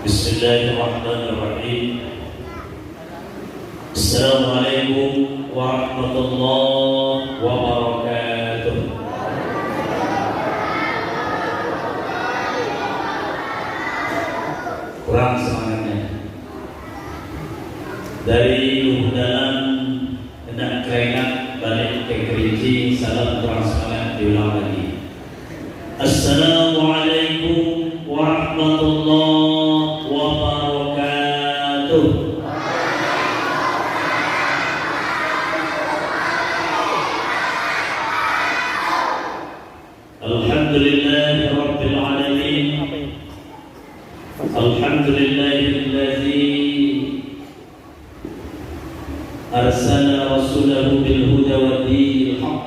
Bismillahirrahmanirrahim. Assalamualaikum warahmatullahi wabarakatuh. Kurang semangatnya. Dari dalam hendak kerengat balik ke Kerinci, salam kurang semangat, diulang lagi. Assalamualaikum warahmatullahi wabarakatuh. Alhamdulillahi rabbil alamin. Alhamdulillahilladzi arsala rasulahu bil huda wa dinil haqq.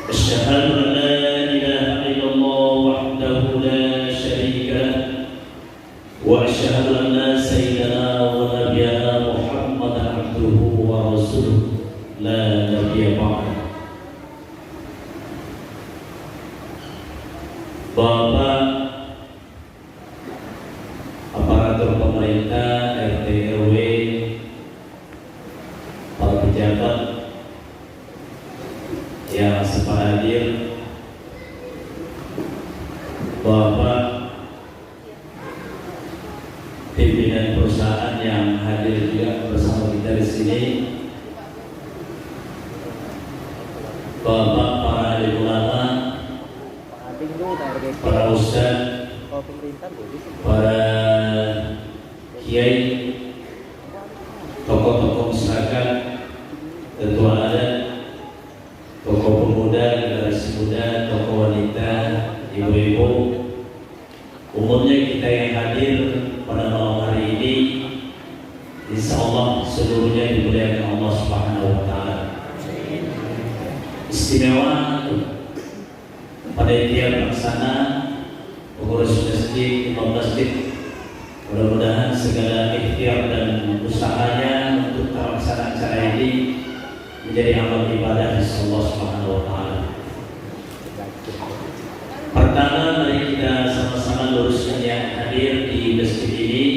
Asyhadu an la ilaha illallah wahdahu la syarika lah wa asyhadu anna sayyidana wa nabiyyana Muhammadan abduhu wa rasuluh la nabiyya ba'da. Bapak aparatur pemerintah, RT RW, para pejabat yang sempat hadir, Bapak pimpinan perusahaan yang hadir juga bersama kita di sini, Bapak para alim ulama, para ustaz, para kiai, tokoh-tokoh masyarakat, ketua adat, tokoh pemuda, generasi muda, tokoh wanita, ibu-ibu, umumnya kita yang hadir pada malam hari ini, insya Allah seluruhnya dimuliakan Allah Subhanahu wa Ta'ala. Istimewa pada tiap pelaksana, pengurus masjid, imam masjid, mudah-mudahan segala ikhtiar dan usahanya untuk terlaksana acara ini menjadi amal ibadah di Allah Subhanahu wa Ta'ala. Pertama, mari kita sama-sama luruskan yang hadir di masjid ini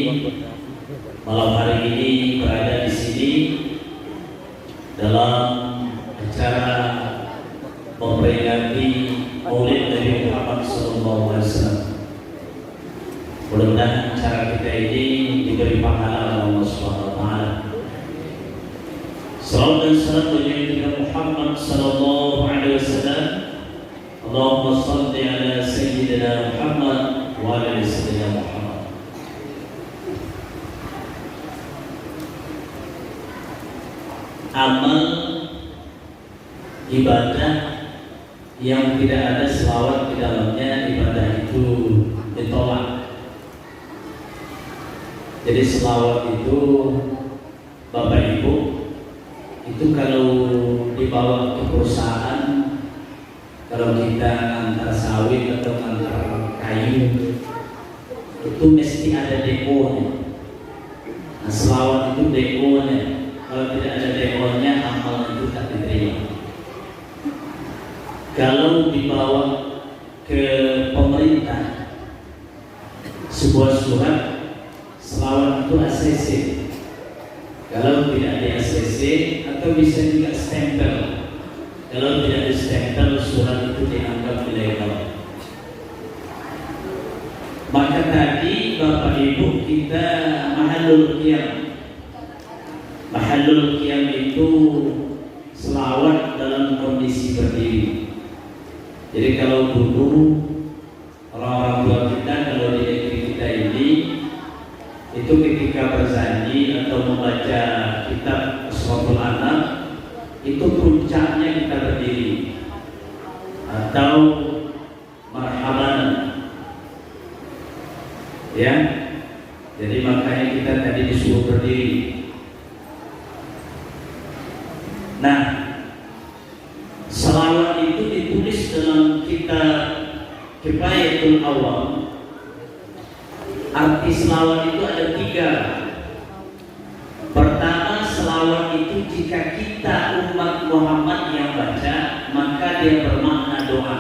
malam hari ini berada di sini dalam acara memperingati Maulid Nabi Muhammad SAW. Mudah-mudahan acara kita ini diberi pahala oleh Allah Subhanahu wa Ta'ala. Salawat dan salam bagi Muhammad sallallahu alaihi wasallam. Allahumma shalli ala sayyidina Muhammad wa ala sayyidina Muhammad. Amal ibadah yang tidak ada selawat di dalamnya, ibadah itu ditolak. Jadi selawat itu, Bapak Ibu, itu kalau dibawa ke perusahaan, kalau kita antar sawit atau antar kayu, itu mesti ada DO-nya. Nah, selawat itu DO-nya. Kalau tidak ada DO-nya, amal itu tak diterima. Kalau dibawa ke pemerintah sebuah surat, selawat itu ACC. Kalau tidak ada ACC, atau bisa juga stempel. Kalau tidak ada stempel, surat itu dianggap ilegal. Maka tadi Bapak Ibu, kita mahallul qiyam. Mahallul qiyam itu selawat dalam kondisi berdiri. Jadi kalau dulu orang-orang tua kita, kalau di negeri kita ini, itu ketika berjanji atau membaca kitab Asraful Anam, itu puncaknya kita berdiri atau marhaban, ya. Jadi makanya kita tadi disuruh berdiri. Nah, selawat itu ditulis dalam kitab Kifayatul Awam. Arti selawat itu ada 3. Pertama, selawat itu jika kita umat Muhammad yang baca, maka dia bermakna doa.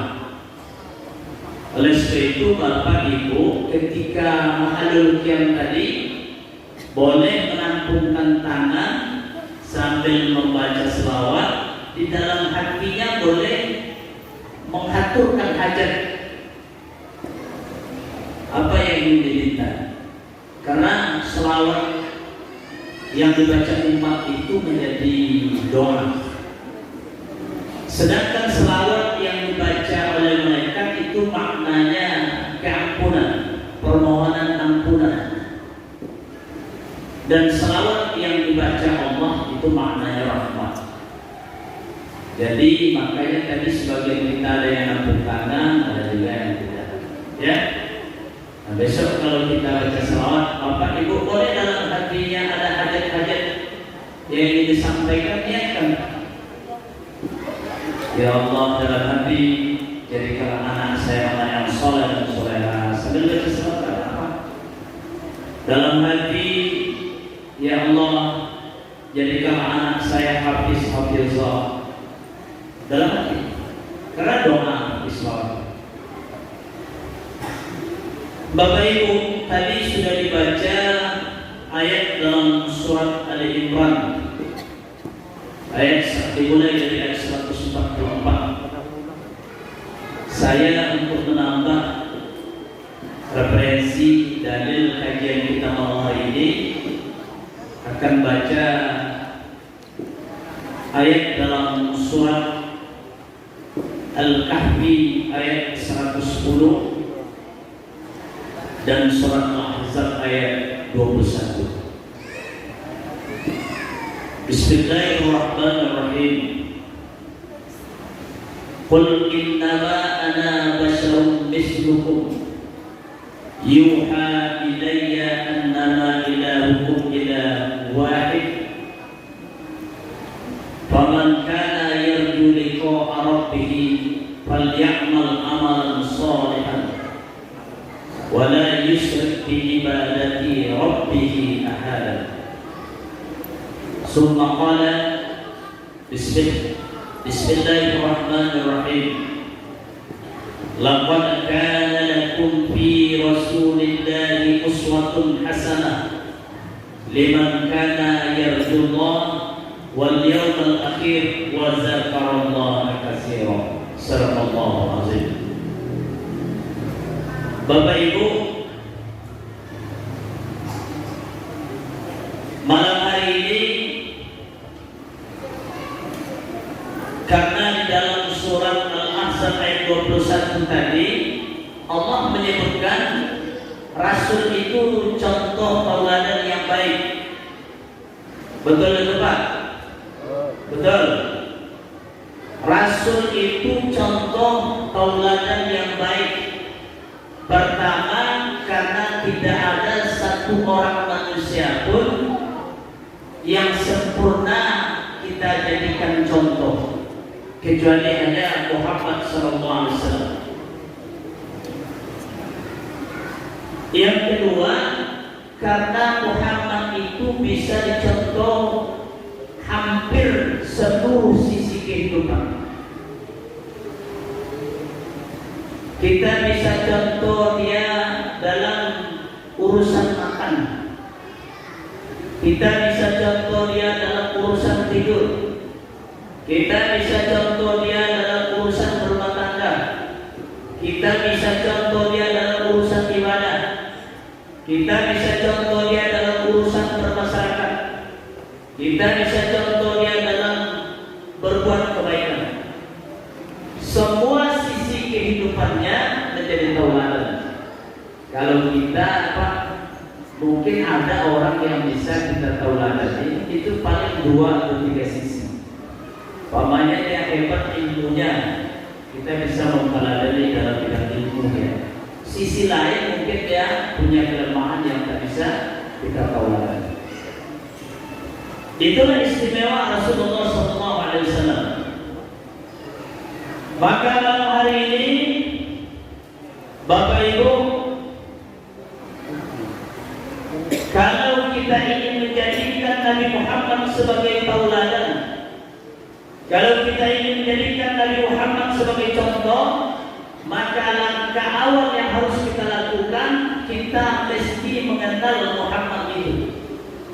Oleh sebab itu Bapak Ibu ketika Mahalul Qiyam tadi boleh menampungkan tangan sambil membaca selawat, di dalam hatinya boleh mengaturkan hajat apa yang ingin diminta, karena selawat yang dibaca umat itu menjadi doa, sedangkan selawat yang dibaca oleh malaikat itu maknanya keampunan, permohonan ampunan, dan selawat yang dibaca Allah itu maknanya rahmat. Jadi makanya tadi sebagian kita ada yang nampung tangan, ada juga yang tidak. Ya. Nah, besok kalau kita baca selawat, Bapak Ibu boleh dalam hatinya ada hajat-hajat yang ingin disampaikan, niatkan. Ya Allah, dalam hati jadikan anak saya anak yang soleh dan soleha, sambil baca selawat apa? Dalam hati, ya Allah, jadikan anak saya hafizah. Dalam hati, karena doa Islam. Bapak Ibu, tadi sudah dibaca ayat dalam surat Ali Imran, dimulai dari ayat 144. Saya untuk menambah referensi dalil kajian kita malam hari ini akan baca ayat dalam surat Al-Kahfi ayat 110 dan surat Al-Ahzab ayat 21. Bismillahirrahmanirrahim. Qul innama ana basharun mislukum yuha ilayya annama ilahukum ilah wahid. Faman kana yarju liqa'a rabbih falyamal amalan shalihan wa la yusyrik bi ibadati rabbih ahada. Summa qala Bismillahirrahmanirrahim. Laqad kana lakum fi rasulillahi uswatun hasanah liman kana yarjullaha wal yawmal akhir wa dzakarallaha katsiran. Sadaqallahu azim. Bapak Ibu, malam hari ini karena di dalam surat Al-Ahzab ayat 21 tadi Allah menyebutkan Rasul itu contoh tauladan yang baik. Betul itu Pak? Betul. Rasul itu contoh tauladan yang baik. Pertama, karena tidak ada satu orang manusia pun yang sempurna kita jadikan contoh, kecuali hanya Muhammad SAW. Yang kedua, karena Muhammad itu bisa dicontoh hampir seluruh sisi kehidupan. Kita bisa contoh dia dalam urusan makan, kita bisa contoh dia dalam urusan tidur, kita bisa contoh dia dalam urusan berumah tangga, kita bisa contoh dia dalam urusan ibadah, kita bisa contoh dia dalam urusan bermasyarakat, kita bisa contoh dia dalam berbuat kebaikan. Semua sisi kehidupannya menjadi tauladan. Kalau kita mungkin ada orang yang bisa kita tauladani, itu paling 2 atau 3 sisi. Pamannya dia hebat ilmunya, kita bisa mempelajari dalam bidang ilmunya. Sisi lain mungkin dia punya kelemahan yang tak bisa kita tauladan. Itulah istimewa Rasulullah SAW. Maka malam hari ini Bapak Ibu, kalau kita ingin menjadikan Nabi Muhammad sebagai tauladan, kalau kita ingin menjadikan Nabi Muhammad sebagai contoh, maka langkah awal yang harus kita lakukan, kita mesti mengenal Muhammad itu.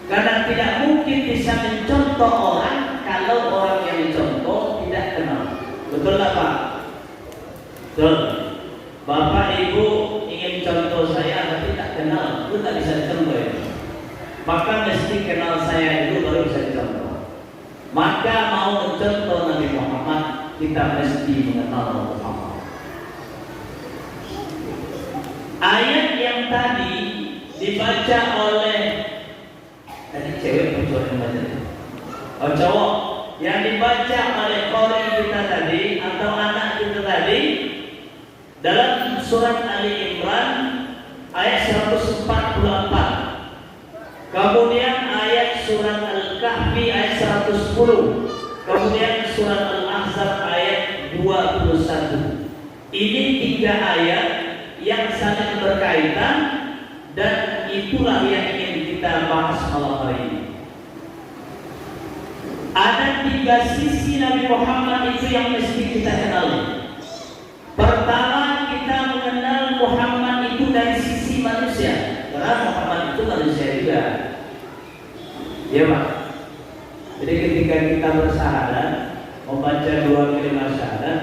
Karena tidak mungkin bisa mencontoh orang kalau orang yang mencontoh tidak kenal. Betul tak Pak? Betul. Bapak Ibu ingin contoh saya tapi tak kenal, itu tak bisa contoh ya. Maka mesti kenal saya itu baru bisa contoh. Maka mau mencontoh Nabi Muhammad, kita mesti mengenal Muhammad. Ayat yang tadi dibaca oleh tadi cewek cowok yang baca? Oh cowok yang dibaca oleh qari kita tadi atau anak kita tadi dalam surat Ali Imran ayat 144. Kemudian ayat surat Al-Kahfi ayat 110. Kemudian surat Al-Ahzab ayat 21. Ini 3 ayat yang saling berkaitan dan itulah yang ingin kita bahas malam hari ini. Ada 3 sisi Nabi Muhammad itu yang mesti kita kenali. Pertama, kita mengenal Muhammad itu dari sisi manusia, karena Muhammad itu manusia juga. Ya Pak. Jadi ketika kita bersyahadat, membaca 2 kalimat syahadat,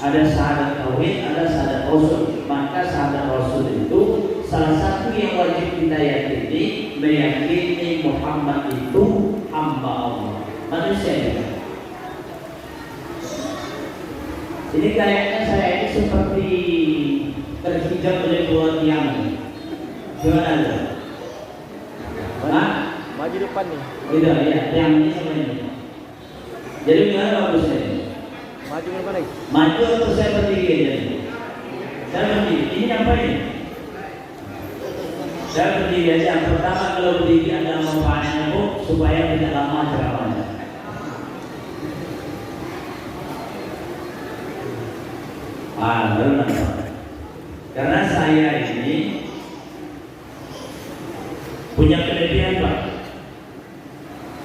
ada syahadat tauhid, ada syahadat rasul. Maka syahadat rasul itu salah satu yang wajib kita yakini, meyakini Muhammad itu hamba Allah, manusia juga. Jadi kayaknya saya ini seperti terhijab oleh 2 tiang. Gimana aja? Hah? Maju depan nih. Tidak, ya, yang ini sama ini. Jadi gimana bagusnya ini? Maju depan lagi. Maju atau saya berdiri aja? Saya berdiri. Ini apa ini? Saya berdiri aja. Pertama kalau berdiri ada manfaatnya Bu, supaya tidak lama ceramahnya. Baru nampak. Karena saya ini punya kelebihan Pak.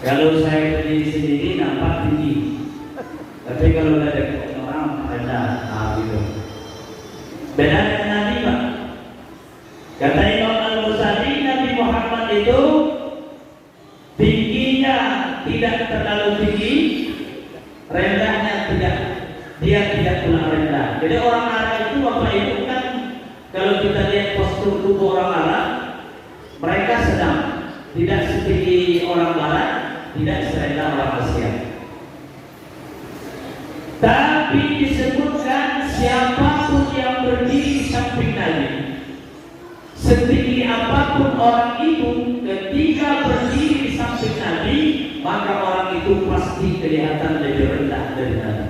Kalau saya berdiri sendiri nampak tinggi, tapi kalau ada orang rendah, gitu. Beda dengan Nabi Pak. Kata Imam Al-Ghazali, Nabi Muhammad itu tingginya tidak terlalu tinggi, rendahnya tidak. Dia tidak pula rendah. Jadi orang Arab itu Bapak Ibu kan, kalau kita lihat postur tubuh orang Arab, mereka sedang, tidak setinggi orang Barat, tidak serendah orang Asia. Tapi disebutkan siapapun yang berdiri di samping Nabi, setinggi apapun orang itu, ketika berdiri di samping Nabi, maka orang itu pasti kelihatan lebih rendah dari Nabi.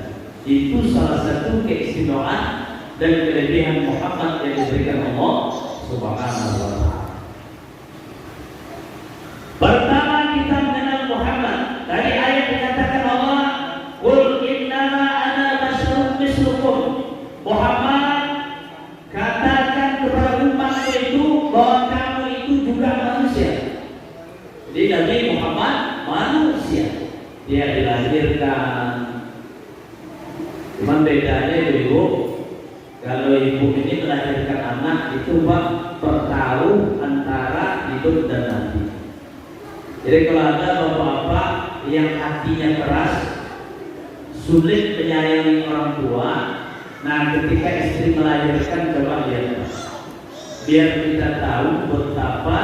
Itu salah satu keistimewaan dan kelebihan Muhammad yang diberikan Allah Subhanahu wa Ta'ala. Pertama kita mengenal Muhammad. Dari ayat dikatakan Allah, "Qul innama ana basyarun mislukum." Muhammad, katakan kepada umat itu bahwa kamu itu juga manusia. Jadi Nabi Muhammad manusia. Dia dilahirkan. Cuma bedanya ibu, kalau ibu ini melahirkan anak itu Pak bertaruh antara hidup dan mati. Jadi kalau ada bapak-bapak yang hatinya keras, sulit menyayangi orang tua, nah ketika istri melahirkan coba lihat, biar kita tahu betapa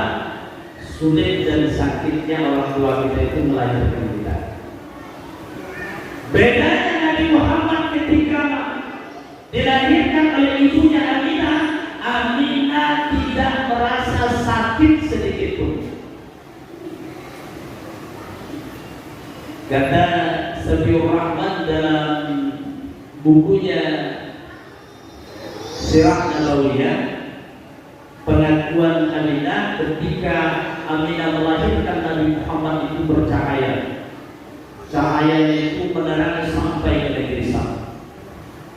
sulit dan sakitnya orang tua kita itu melahirkan kita. Bedanya Nabi Muhammad ketika dilahirkan oleh ibunya Aminah, Aminah tidak merasa sakit sedikit pun. Kata Safiur Rahman dalam bukunya Sirah Nabawiyah, pengakuan Aminah ketika Aminah melahirkan Nabi Muhammad itu bercahaya. Cahayanya itu menerangi sampai ke negeri Sam.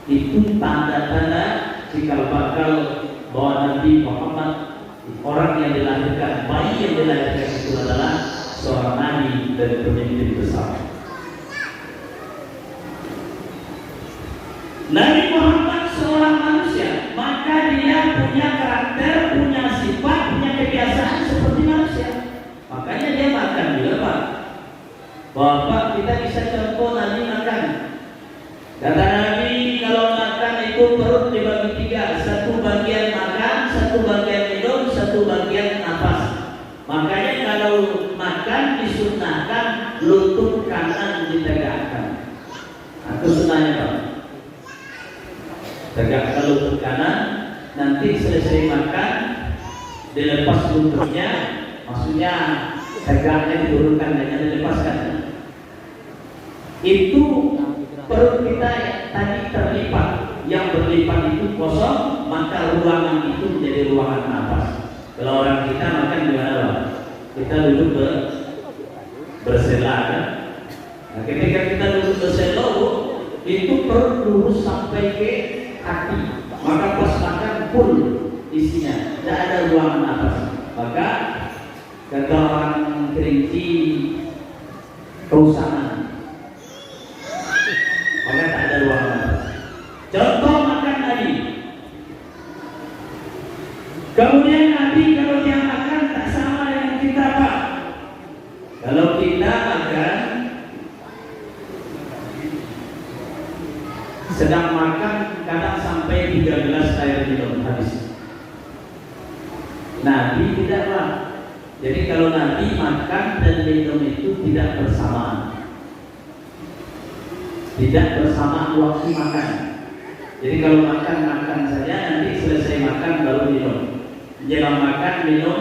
Itu tanda-tanda cikal bakal bahwa Nabi Muhammad, orang yang dilahirkan, bayi yang dilahirkan itu adalah seorang nabi dan pemimpin besar. Nabi Muhammad seorang nanti selesai makan dilepas lututnya, maksudnya tegaknya diturunkan dan dilepaskan. Itu perut kita tadi terlipat, yang berlipat itu kosong, maka ruangan itu menjadi ruangan nafas. Kalau orang kita makan gimana Pak? Kita duduk bersela kan? Nah, ketika kita duduk bersela itu perut lurus sampai ke kaki, maka pas makan full isinya, tidak ada ruangan nafas. Maka kata orang Kerinci perusahaan, maka tak ada ruangan nafas. Contoh makan tadi. Kemudian Nabi kalau dia makan tak sama dengan kita Pak. Kalau kita makan, sedang makan kadang sampai 3 gelas air minum habis. Nabi tidak Pak. Jadi kalau Nabi makan dan minum itu tidak bersamaan, tidak bersamaan waktu makan. Jadi kalau makan saja, nanti selesai makan baru minum. Jangan makan minum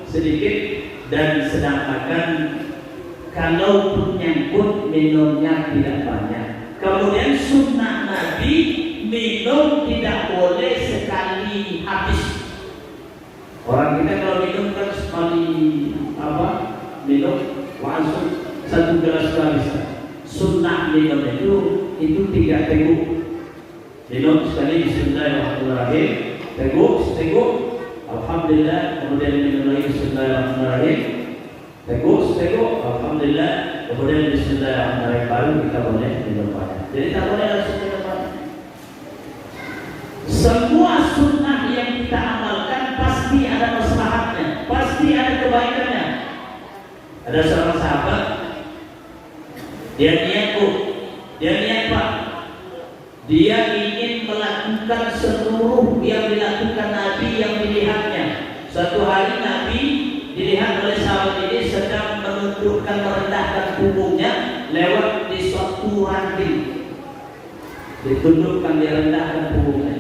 sedikit, dan sedang makan kalaupun nyangkut minumnya tidak banyak. Kemudian sunnah Nabi minum tidak boleh sekali habis. Orang kita kalau minum kan sekali minum langsung 1 gelas habis. Sunnah minum itu 3 teguk. Minum sekali bismillahirrahmanirrahim, teguk, alhamdulillah, kemudian minum lagi bismillahirrahmanirrahim, teguk, alhamdulillah, kemudian bismillahirrahmanirrahim, baru kita boleh minum banyak. Jadi tak boleh langsung minum banyak. Semua sunnah yang kita amalkan pasti ada maslahatnya, pasti ada kebaikannya. Ada seorang sahabat, dia niat Pak, dia ingin melakukan seluruh yang dilakukan Nabi yang dilihatnya. Suatu hari Nabi dilihat oleh sahabat ini sedang menundukkan, merendahkan punggungnya lewat di suatu ranting. Ditundukkan, direndahkan punggungnya.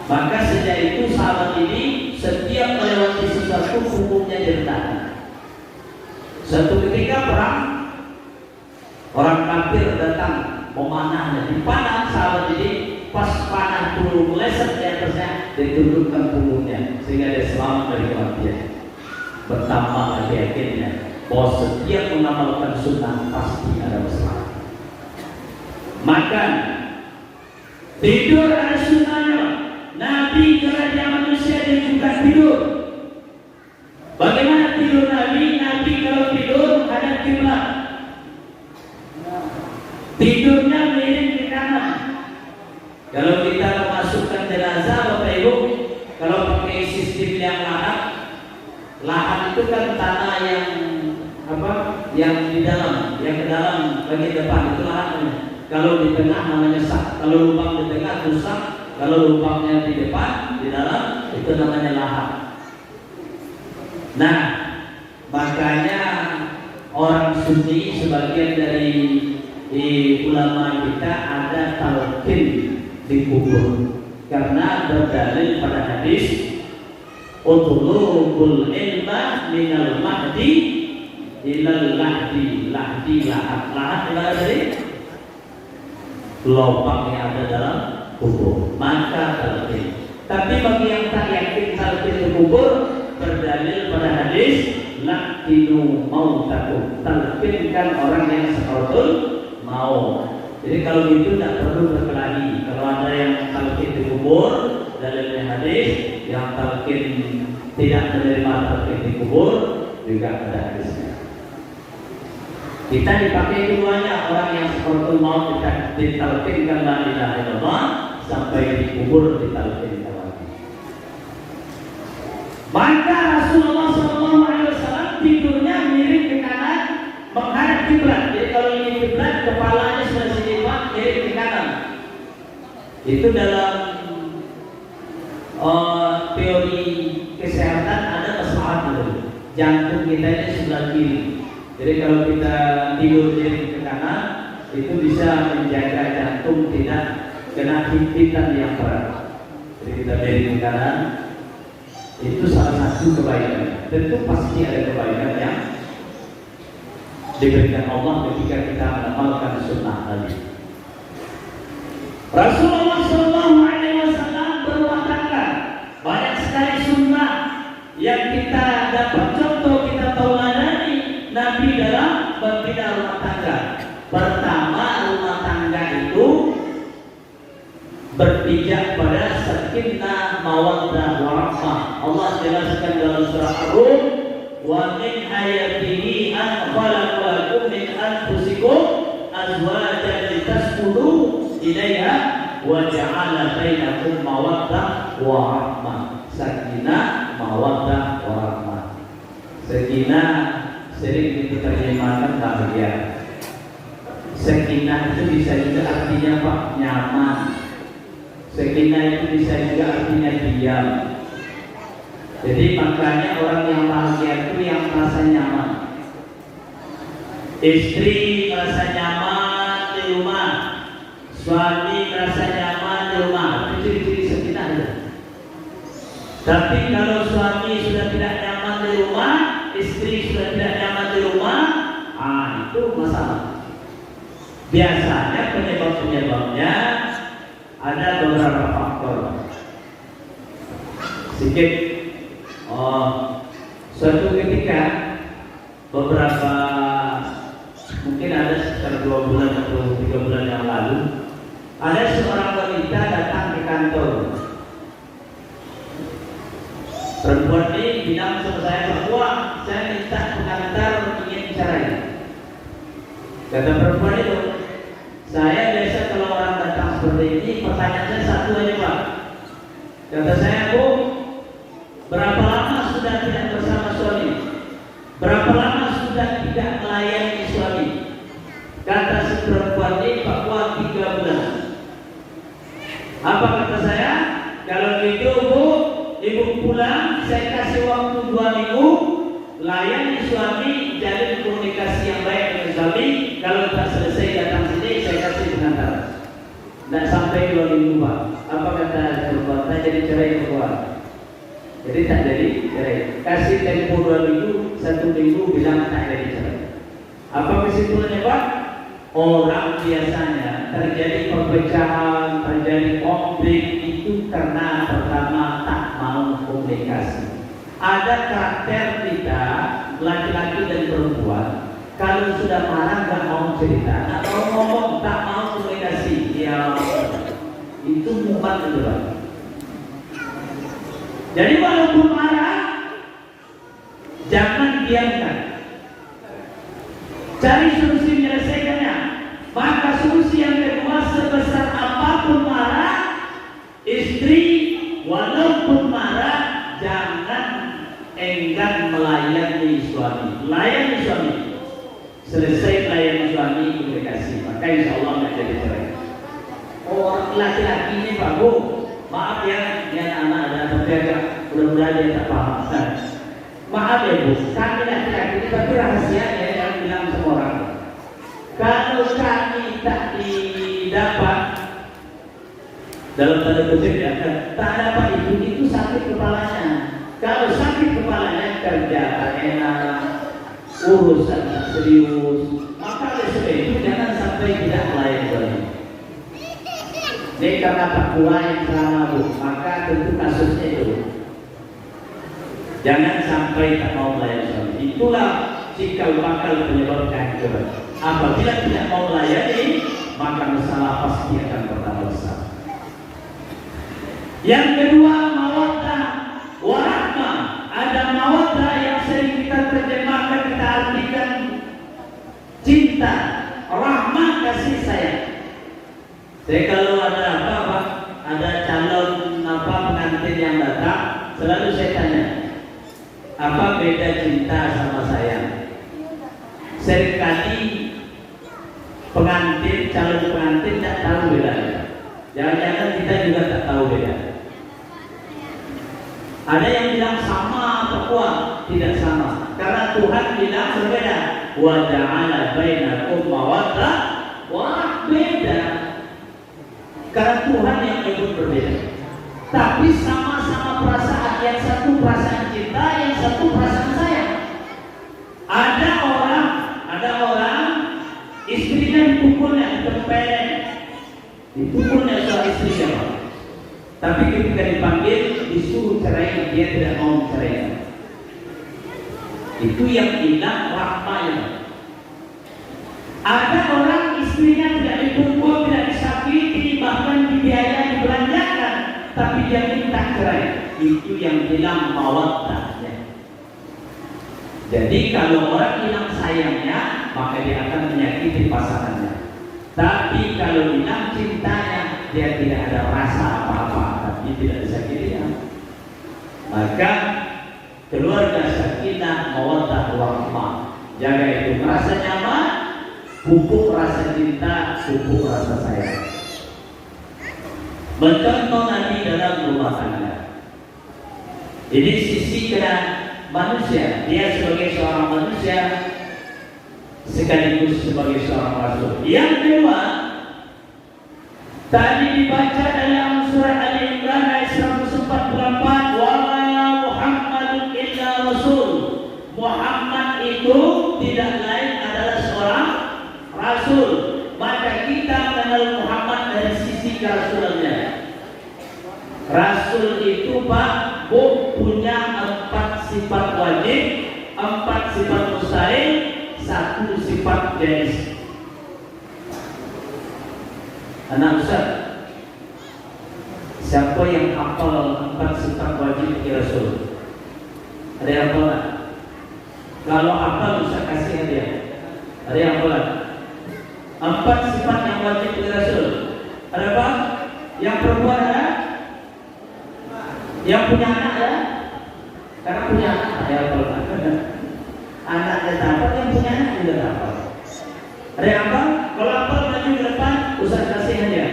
Maka sejak itu sahabat ini setiap melewati sesuatu punggungnya direndahkan. Suatu ketika perang, orang kafir datang memanahnya, dipanah sahabat ini, pas panah turun meleset di atasnya, ditundukkan punggungnya sehingga dia selamat dari kematian. Bertambah lagi yakinnya bahwa setiap mengamalkan sunnah pasti ada masalah. Makan, tidur ada sunnahnya. Nabi kalau dia manusia dia juga tidur. Bagaimana tidur Nabi? Nabi kalau tidur menghadap kiblat. Tidurnya miring ke kanan. Kalau kita memasukkan jenazah Bapak Ibu, kalau pakai sistem yang lahat itu kan tanah yang yang di dalam, yang ke dalam bagian depan itu lahatnya. Kalau di tengah namanya sak, kalau lubang di tengah itu sak, kalau lubangnya di depan, di dalam itu namanya lahat. Nah, makanya orang Sunni sebagian dari ulama kita ada talqin di kubur karena berdalil pada hadis utlubul ilma minal mahdi ilal lahdi lahat dari lubang yang ada dalam kubur, maka talqin. Tapi bagi yang tak yakin talqin di kubur, berdalil pada hadis laqinu mautakum, talqinkan orang yang sakaratul mau. Jadi kalau gitu tidak perlu berkelahi. Kalau ada yang talqin di kubur, dalilnya hadis, yang talqin tidak menerima talqin di kubur juga ada hadisnya. Kita dipakai keduanya, orang yang sakaratul maut kita ditalqinkan la ilaha illallah, sampai di kubur ditalqinkan lagi. Maka Rasulullah SAW tidurnya miring ke kanan menghadap kiblat. Jadi kalau ini kiblat, kepalanya sudah sedipak miring ke kanan. Itu dalam teori kesehatan ada masalah dulu. Jantung kita ini sebelah kiri. Jadi kalau kita tidur miring ke kanan, itu bisa menjaga jantung tidak kena himpitan yang berat. kita beri kanan, itu salah satu kebaikan. Tentu pasti ada kebaikan yang diberikan Allah ketika kita mengamalkan sunnah tadi. Rasulullah SAW berumah tangga, banyak sekali sunnah yang kita dapat contoh, kita tauladani Nabi dalam membina rumah tangga. Pertama, rumah tangga itu berpijak pada sakinah, mawaddah, warahmah. Allah jelaskan dalam surah Ar-Rum, wa min ayatihi an khalaqa lakum min anfusikum azwajan litaskunu ilaiha wa ja'ala bainakum mawaddah wa rahmah. Sakinah, mawaddah, wa rahmah. Sakinah sering diterjemahkan bahagia. Sakinah itu bisa juga artinya Pak, nyaman. Sakinah itu bisa juga artinya diam. Jadi makanya orang yang bahagia itu yang merasa nyaman. Istri merasa nyaman di rumah, suami merasa nyaman di rumah. Itu ciri-ciri sakinah ada. Tapi kalau suami sudah tidak nyaman di rumah, istri sudah tidak nyaman di rumah, itu masalah. Biasanya penyebab-penyebabnya ada beberapa faktor. Sedikit, suatu ketika beberapa, mungkin ada sekitar 2 bulan atau 3 bulan yang lalu, ada seorang wanita datang ke kantor. Perempuan ini bilang sama saya bahwa saya minta pengantar ingin cerai. Kata perempuan itu, saya biasa kalau orang datang seperti ini, pertanyaan saya satu aja Pak. Kata saya, Bu, berapa lama sudah tidak bersama suami? Berapa lama sudah tidak melayani suami? Kata si perempuan ini, Pak, 3 bulan. Apa kata saya? Kalau gitu Bu, ibu pulang, saya kasih waktu 2 minggu, layani suami, jalin komunikasi yang baik dengan suami. Kalau tak selesai datang sini, saya kasih pengantar. Tidak sampai 2 minggu Pak. Apa kata perempuan? Saya jadi cerai perempuan. Jadi tak jadi cerai. Kasih tempo 2 minggu, 1 minggu bilang tak jadi cerai. Apa kesimpulannya Pak? Orang biasanya terjadi perpecahan, terjadi konflik itu karena pertama tak mau komunikasi. Ada karakter kita, laki-laki dan perempuan, kalau sudah marah nggak mau cerita, nggak mau ngomong, tak mau komunikasi, ya itu mubat itu Pak. Jadi walaupun marah, jangan diamkan, cari solusi menyelesaikannya. Maka solusi yang kedua, sebesar apapun marah, istri walaupun marah jangan enggan melayani suami. Layani suami. Selesai melayani suami, komunikasi, maka insya Allah nggak jadi cerai. Orang laki-laki ini Pak Bu, maaf ya, dia anak ada tapi agak mudah-mudahan dia tak paham. Maaf ya Bu, kami laki-laki ini tapi rahasianya yang bilang sama orang. Kalau kami tak didapat, dalam tanda kutip ya, tak dapat itu sakit kepalanya. Kalau sakit kepalanya kerja tak enak, urusan tak serius, maka oleh sebab itu jangan sampai tidak melayani suami. Ini karena tak pulang selama Bu, maka tentu kasusnya itu. Jangan sampai tak mau melayani suami. Itulah cikal bakal penyebab kehancuran. Apabila tidak mau melayani, maka masalah pasti akan bertambah besar. Yang kedua, mawaddah warahmah. Ada mawaddah yang sering kita terjemahkan, kita artikan cinta, rahmah, kasih sayang. Jadi kalau ada apa, ada calon pengantin yang datang, selalu saya tanya, apa beda cinta sama sayang? Seringkali pengantin, calon pengantin tak tahu bedanya. Jangan-jangan kita juga tak tahu beda. Ada yang bilang sama atau kuat, tidak sama. Karena Tuhan bilang berbeda. Wa ja'ala bainakum mawaddah wa beda. Karena Tuhan yang menyebut berbeda. tapi sama-sama perasaan. Yang satu perasaan cinta, yang satu perasaan sayang. Ada orang istrinya dipukulnya, ditempelin, dipukulnya soal istrinya. Tapi ketika dipanggil disuruh cerai, dia tidak mau cerai. Itu yang hilang rahmanya. Ada orang istrinya tidak dipukul, tidak disakiti, bahkan dibiayai, dibelanjakan, tapi dia minta cerai. Itu yang hilang mawaddahnya. Jadi kalau orang hilang sayangnya, maka dia akan menyakiti pasangannya. Tapi kalau hilang cintanya, dia tidak ada rasa apa-apa, tapi tidak disakiti. Maka keluarga sakinah mawaddah warahmah. Jaga itu, merasa nyaman, pupuk rasa cinta, pupuk rasa sayang. Mencontoh Nabi dalam rumah tangga. Ini sisi kena manusia. Dia sebagai seorang manusia sekaligus sebagai seorang rasul. Yang kedua, tadi dibaca dalam surat Ali Imran ayat 144, wa ma Muhammadun illa rasul. Muhammad itu tidak lain adalah seorang rasul. Maka kita mengenal Muhammad dari sisi kerasulannya. Rasul itu Pak punya 4 sifat wajib, 4 sifat mustahil, 1 sifat jaiz. Anak Ustaz, siapa yang hafal 4 sifat wajib bagi Rasul? Ada yang hafal? Kalau hafal Ustaz kasih hadiah. Ada yang hafal? 4 sifat yang wajib bagi Rasul. Ada apa? Yang perempuan ada? Yang punya anak ada? Karena punya anak ada hafal. Anaknya dapat, yang punya anak juga dapat. Ada yang hafal? Kalau hafal maju ke depan, Ustaz kasih hadiah.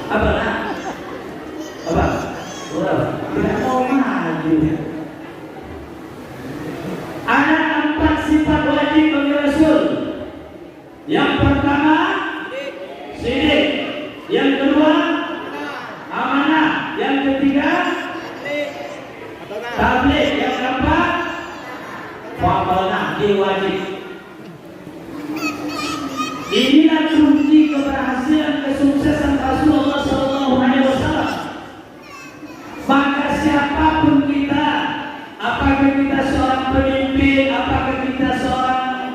Apa nak? Apa? Wow, tidak mau maju. Ada 4 sifat wajib bagi Rasul. Yang pertama, sidik. Yang kedua, amanah. Yang ketiga, tabligh. Yang keempat, fadlanah, dia wajib. Inilah kunci keberhasilan kesuksesan Rasulullah SAW. Maka siapapun kita, apakah kita seorang pemimpin, apakah kita seorang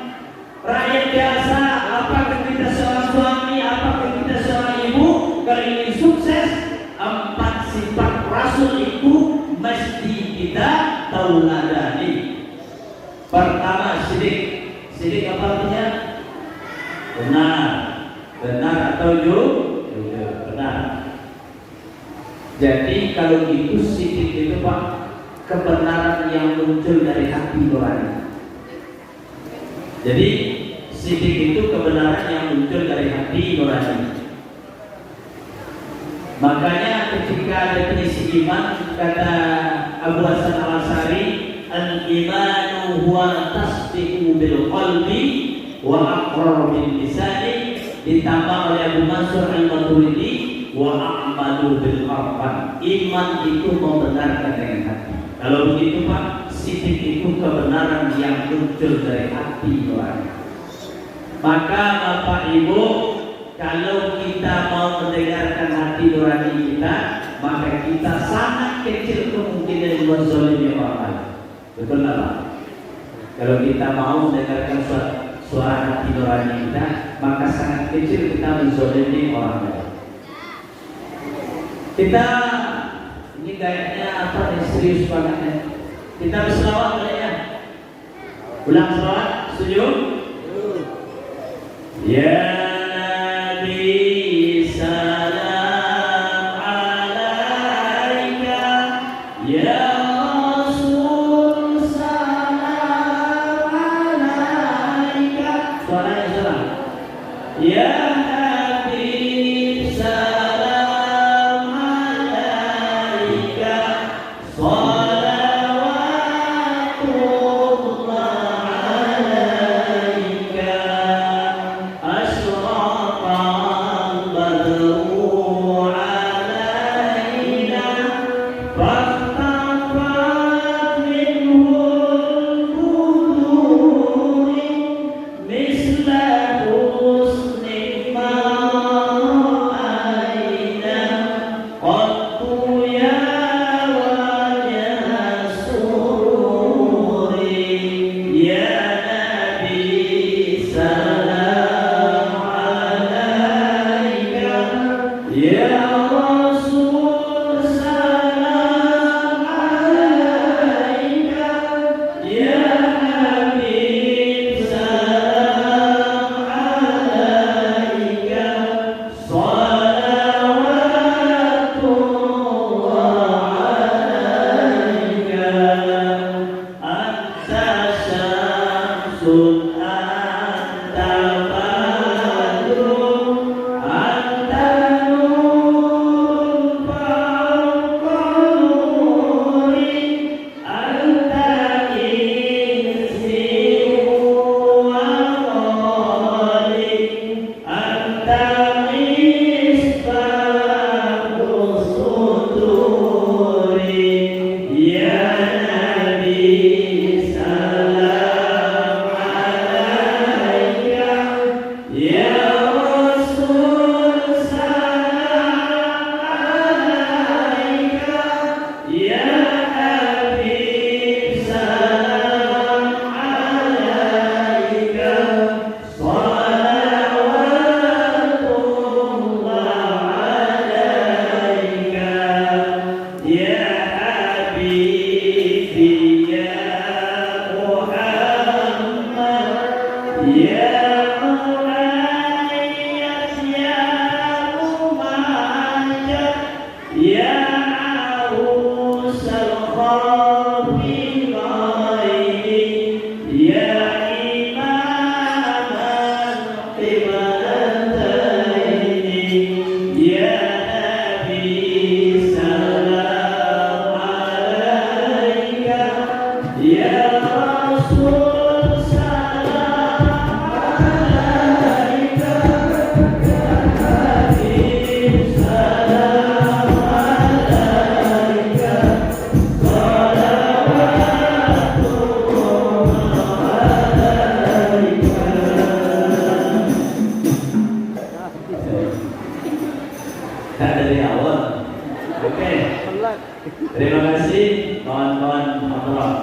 rakyat biasa, apakah kita seorang suami, apakah kita seorang ibu, kalau ingin sukses, 4 sifat Rasul itu mesti kita tauladani. Pertama, sidik. Sidik apa artinya? Benar atau jujur, benar. Jadi kalau itu sidik itu Pak, kebenaran yang muncul dari hati nurani. Jadi sidik itu kebenaran yang muncul dari hati nurani. Makanya ketika definisi iman kata Abu Hasan Al-Asy'ari, al-imanu huwa tasdiqu bil qalbi wa aqrar bil lisani, ditambah oleh Abu Mansur Al-Maturidi, wa a'malu bil arkan. Iman itu membenarkan dengan hati. Kalau begitu Pak, sidik itu kebenaran yang muncul dari hati orang. Maka Bapak Ibu, kalau kita mau mendengarkan hati nurani kita, maka kita sangat kecil kemungkinan menzalimi orang lain. Betul nggak Pak? Kalau kita mau mendengarkan suara hati nurani kita, maka sangat kecil kita menzalimi orang lain. Kita ini kayaknya apa nih, serius banget ya. Kita berselawat kayaknya. Ulang selawat, setuju? Ya Nabi salam alaika, ya Rasul salam alaika. Suaranya salah. Ya Nabi salam alaika, salawatullah alaika, asyraqal badru alaika. Ya Habib salam alaika salawatullah alaika ya Habibi ya Muhammad ya Muhayyad ya Mumajjad ya dari awal. Oke. Terima kasih kawan-kawan Abdullah.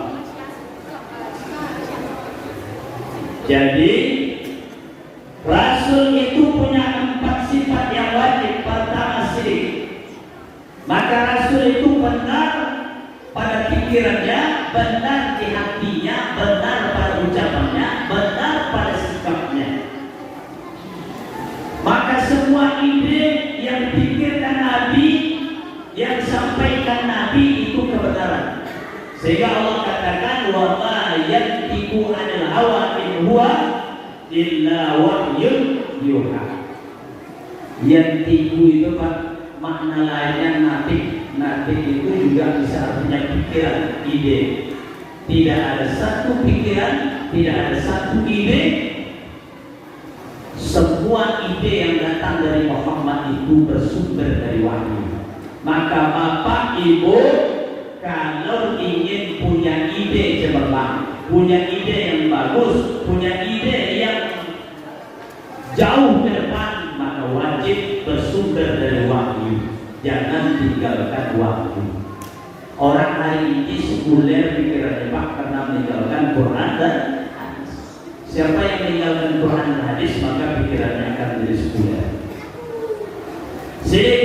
Jadi Rasul itu punya 4 sifat yang wajib. Pertama syirik. Maka Rasul itu benar pada pikirannya, benar di hatinya, benar pada ucapannya, benar pada sikapnya. Maka semua ide yang dipikirkan Nabi, yang disampaikan Nabi itu kebenaran. Sehingga Allah katakan wa ma yantiqu 'anil hawa in huwa illa wahyun yuha. Yantiqu itu Pak, makna lainnya natik. Natik itu juga bisa artinya pikiran, ide. Tidak ada satu pikiran, tidak ada satu ide. Semua ide yang datang dari Muhammad itu bersumber dari wahyu. Maka Bapak Ibu kalau ingin punya ide cemerlang, punya ide yang bagus, punya ide yang jauh ke depan, maka wajib bersumber dari wahyu. Jangan tinggalkan wahyu. Orang hari ini sekuler pikirannya Pak karena meninggalkan Quran dan hadis. Siapa yang meninggalkan Quran dan hadis maka pikirannya akan menjadi sekuler. Syirik.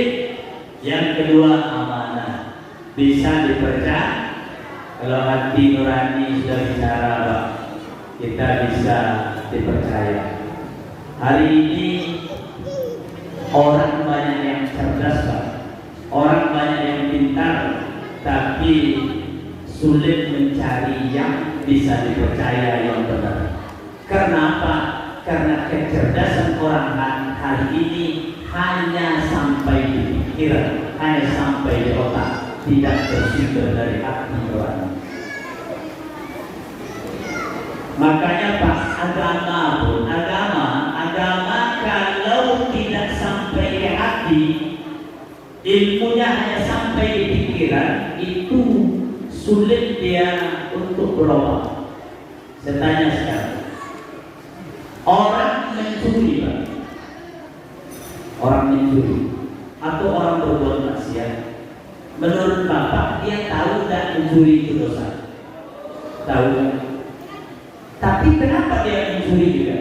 Yang kedua amanah. Bisa dipercaya. Kalau hati nurani sudah bicara Pak, kita bisa dipercaya. Hari ini orang banyak yang cerdas Pak, orang banyak yang pintar, tapi sulit mencari yang bisa dipercaya yang benar. Kenapa? Karena kecerdasan orang hari ini hanya sampai di pikiran, hanya sampai di otak, tidak bersumber dari hati nurani. Makanya Pak, agama kalau tidak sampai ke hati, ilmunya hanya sampai di pikiran, itu sulit dia untuk berubah. Saya tanya sekarang, orang mencuri Pak, orang mencuri atau orang berbuat maksiat, menurut Bapak dia tahu tidak mencuri itu dosa? Tahu kan? Tapi kenapa dia mencuri juga?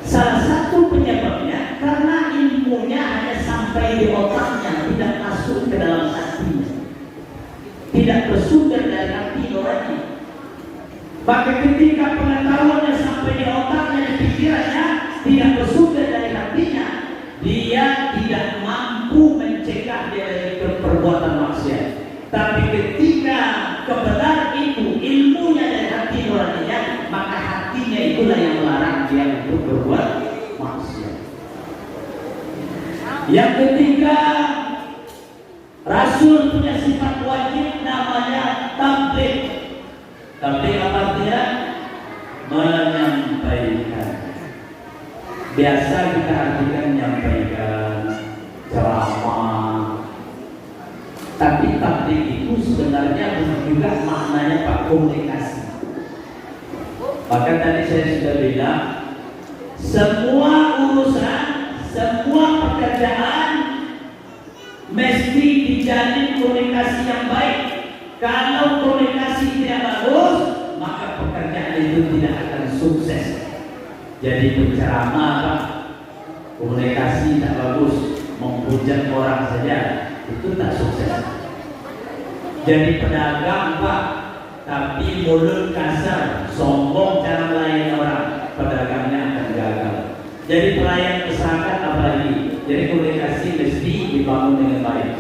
Salah satu penyebabnya karena ilmunya hanya sampai di otaknya, tidak masuk ke dalam hatinya, tidak bersumber dari hati nurani. Maka ketika pengetahuannya sampai di otaknya, di pikirannya, tidak bersumber dari hatinya, dia tidak mampu mencegah dia dari perbuatan maksiat. Tapi ketika kebenaran itu ilmunya dari hati nuraninya, maka hatinya itulah yang melarang dia untuk berbuat maksiat. Yang ketiga, Rasul punya sifat wajib namanya tabligh. Tabligh apa artinya? Menyampaikan. Biasa kita artikan menyampaikan, ceramah. Tapi tabligh itu sebenarnya juga maknanya Pak komunikasi. Maka tadi saya sudah bilang, semua urusan, semua pekerjaan mesti dijalin komunikasi yang baik. Kalau komunikasi tidak bagus, maka pekerjaan itu tidak akan sukses. Jadi penceramah Pak, komunikasi tidak bagus, menghujat orang saja, itu tak sukses. Jadi pedagang Pak, tapi mulut kasar, sombong cara melayani orang, pedagangnya akan gagal. Jadi pelayan masyarakat apalagi, jadi komunikasi mesti dibangun dengan baik,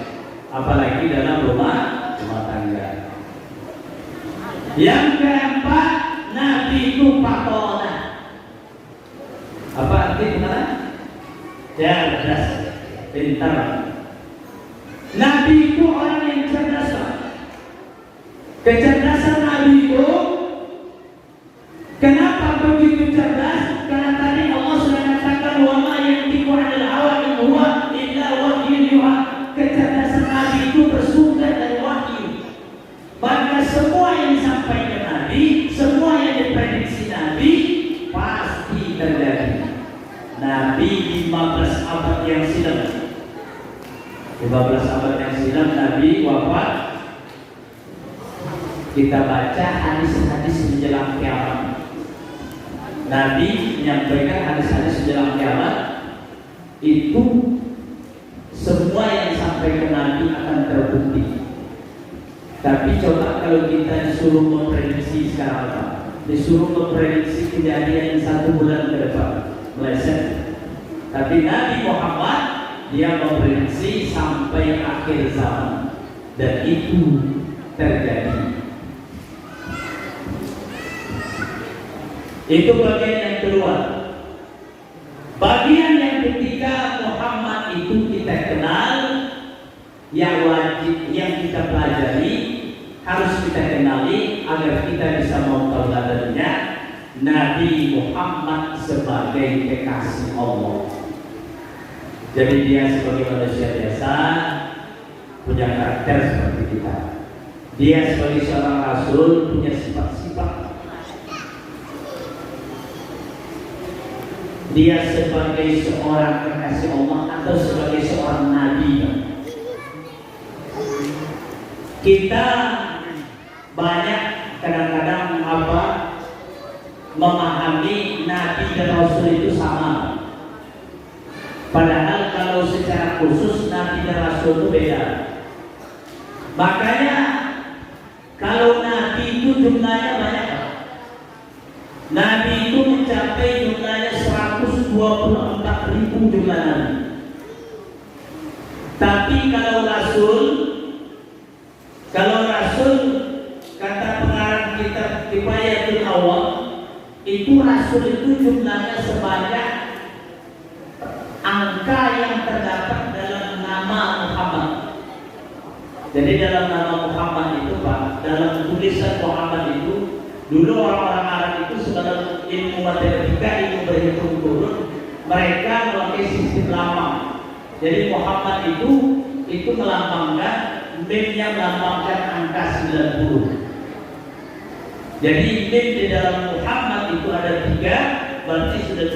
apalagi dalam rumah tangga. Yang keempat, Nabi itu patona. Apa arti patona? Cerdas, pintar. Nabi itu orang yang cerdas. Kecerdasan Nabi itu, kenapa begitu cerdas? Karena tadi Allah sudah katakan wa ma yantiqu 'anil hawa in huwa illa wahyun yuha. Kecerdasan Nabi itu bersumber dari wahyu. Maka semua yang disampaikan Nabi, semua yang diprediksi Nabi pasti terjadi. Nabi 15 abad yang silam, 15 abad yang silam Nabi wafat. Kita baca hadis-hadis menjelang kiamat. Nabi menyampaikan hadis-hadis menjelang kiamat itu semua yang disampaikan Nabi akan terbukti. Tapi coba kalau kita disuruh memprediksi sekarang Pak, disuruh memprediksi kejadian 1 bulan ke depan, meleset. Tapi Nabi Muhammad dia memprediksi sampai akhir zaman, dan itu terjadi. Itu bagian yang kedua. Bagian yang ketiga, Muhammad itu kita kenal, yang wajib, yang kita pelajari, harus kita kenali agar kita bisa memperladannya. Nabi Muhammad sebagai kekasih Allah. Jadi dia sebagai manusia biasa punya karakter seperti kita. Dia sebagai seorang rasul punya sifat-sifat. Dia sebagai seorang kekasih Allah atau sebagai seorang nabi. Kita banyak kadang-kadang memahami nabi dan rasul itu sama. Padahal kalau secara khusus nabi dan rasul itu beda. Makanya kalau nabi itu jumlahnya banyak. Nabi itu mencapai jumlahnya 124.000 jumlah nabi. Tapi kalau rasul kata pengarang kitab Kifayatul Awam, itu rasul itu jumlahnya sebanyak angka yang terdapat dalam nama Muhammad. Jadi dalam nama Muhammad itu Pak, dalam tulisan Muhammad itu, dulu orang-orang Arab itu sebenarnya ilmu matematika, ilmu berhitung turun, mereka memakai sistem lambang. Jadi Muhammad itu melambangkan, mim-nya melambangkan angka 90. Jadi mim di dalam Muhammad itu ada 3, berarti sudah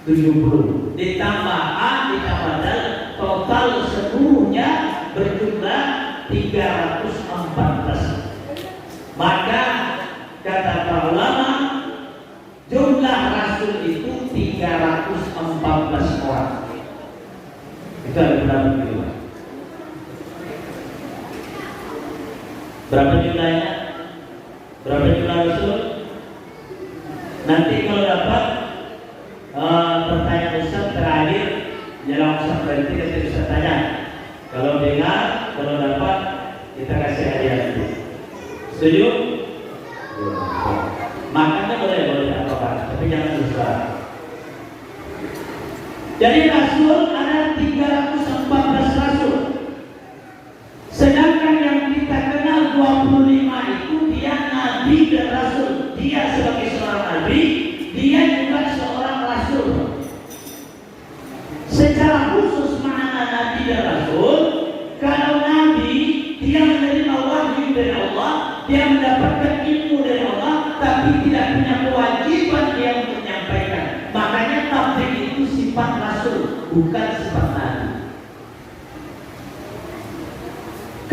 270. Ditambah A, ditambah dal, total seluruhnya berjumlah 314. Maka kata para ulama, jumlah rasul itu 314 orang. Itu ada berapa jumlah? Berapa jumlahnya? Berapa jumlah rasul? Nanti kalau dapat pertanyaan Ustaz terakhir, jalan Ustaz berarti kita bisa tanya. Kalau dengar, kalau dapat kita kasih hadiah dulu. Setuju? Makanya boleh apa-apa, tapi jangan lupa. Jadi rasul ada 314 rasul. Sedangkan yang kita kenal 25 itu dia nabi dan rasul. Dia sebagai seorang nabi, dia juga seorang rasul. Secara khusus makna nabi dan rasul, kalau nabi dia menerima wahyu dari Allah, dia mendapatkan ilmu dari Allah, tapi tidak punya kewajiban dia untuk menyampaikan. Makanya tabligh itu sifat rasul, bukan sifat nabi.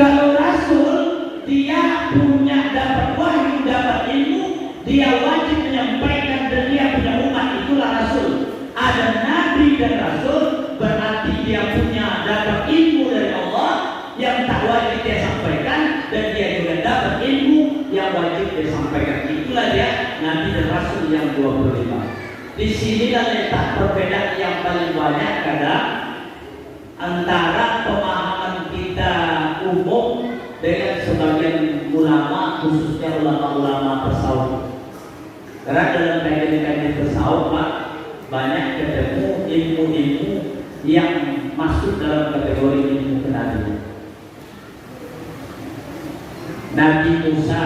Kalau Rasul dia punya dapat wahyu, dapat ilmu, dia wajib menyampaikan dan dia punya umat, itulah Rasul. Ada Nabi dan Rasul berarti dia punya dapat ilmu dari Allah yang tak wajib dia sampaikan, dan dia juga dapat ilmu yang wajib dia sampaikan. Itulah dia Nabi dan Rasul yang 25. Di sinilah letak perbedaan yang paling banyak kadang antara pemahaman kita umum dengan sebagian ulama, khususnya ulama-ulama tasawuf. Karena dalam kajian-kajian tasawuf Pak, banyak ketemu ilmu-ilmu yang masuk dalam kategori ilmu kenabian. Nabi Musa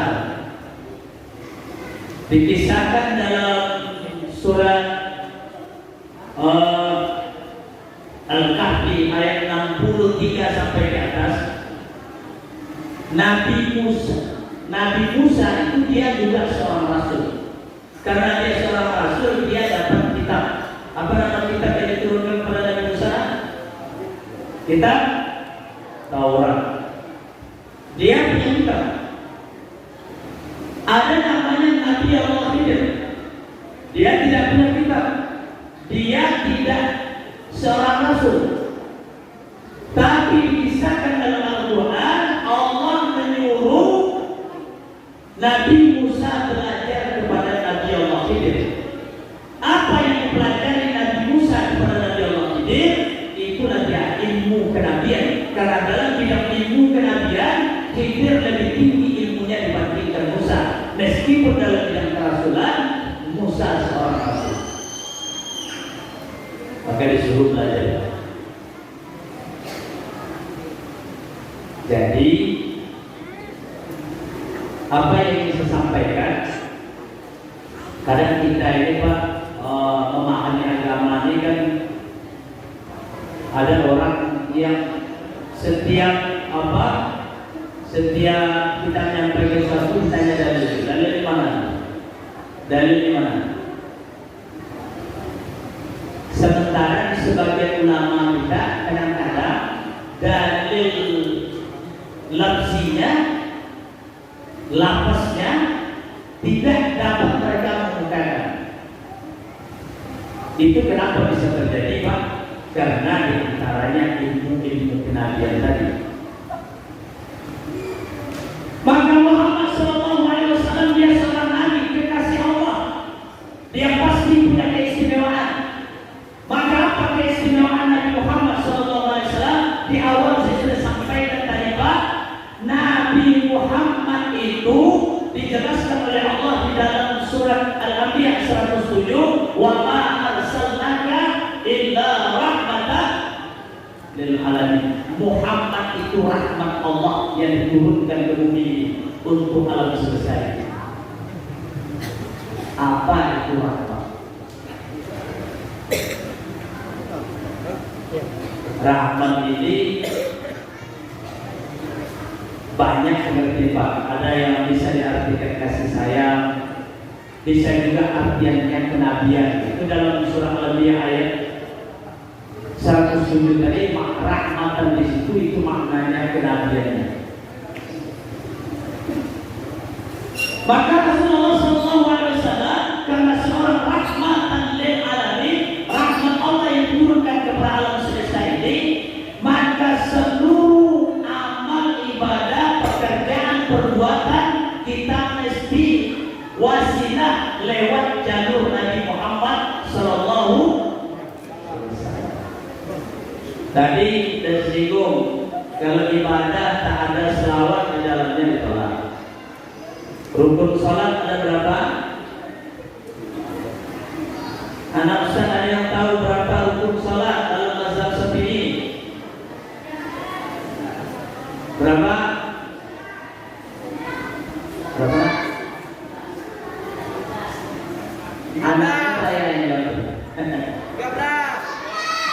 dikisahkan dalam surat Al-Kahfi ayat 63 sampai ke atas. Nabi Musa itu dia juga seorang rasul. Karena dia seorang rasul, dia dapat kitab. Apa nama kitab yang diturunkan kepada Nabi Musa? Kitab Taurat. Dia punya kitab. Ada namanya Nabi Allah Khidir. Dia tidak punya kitab. Dia tidak seorang rasul. Tapi dikisahkan dalam Al-Quran, Allah menyuruh Nabi Musa belajar kepada Nabi Allah Khidir. Apa yang dipelajari Nabi Musa kepada Nabi Allah Khidir, itulah dia ilmu kenabian. Karena dalam bidang ilmu kenabian, Khidir lebih tinggi ilmunya dibandingkan Musa. Meskipun dalam bidang kerasulan, Musa seorang rasul. Maka disuruh belajar. Jadi apa yang ingin saya sampaikan, kadang kita ini Pak memahami agama ini kan ada orang yang setiap kita menyampaikan sesuatu ditanya dalil di mana? Dalil di mana? Sementara di sebagian ulama kita kadang-kadang dalil lafzinya, lafaznya tidak dapat mereka mengungkapkan. Itu kenapa bisa terjadi Pak? Karena diantaranya ilmu-ilmu kenabian tadi. Maka Muhammad SAW dia seorang nabi kekasih Allah. Dia pasti punya keistimewaan. Maka apa keistimewaan Nabi Muhammad SAW? Di awal saya sudah sampaikan tadi Pak, Nabi Muhammad itu dijelaskan oleh Allah di dalam surat Al-Anbiya 107, wa ma arsalnaka illa rahmatan lil alamin. Muhammad itu rahmat Allah yang diturunkan ke bumi untuk alam semesta. Apa itu rahmat? Rahmat ini banyak pengertian Pak. Ada yang bisa diartikan kasih sayang, bisa juga artiannya kenabian. Itu dalam surah Al-Anbiya ayat 107 tadi, rahmatan di situ itu maknanya kenabiannya. Maka Rasulullah SAW karena seorang rahmatan lil alamin, rahmat Allah yang turunkan kepada alam semesta ini, maka seluruh amal ibadah, pekerjaan, perbuatan kita mesti wasilah lewat jalur Nabi Muhammad SAW. Tadi tersinggung kalau ibadah tak ada selawat di dalamnya ditolak. Rukun salat ada berapa? Anak Ustaz ada yang tahu berapa rukun salat dalam mazhab Syafi'i? Berapa? Berapa? Anak saya yang jawab.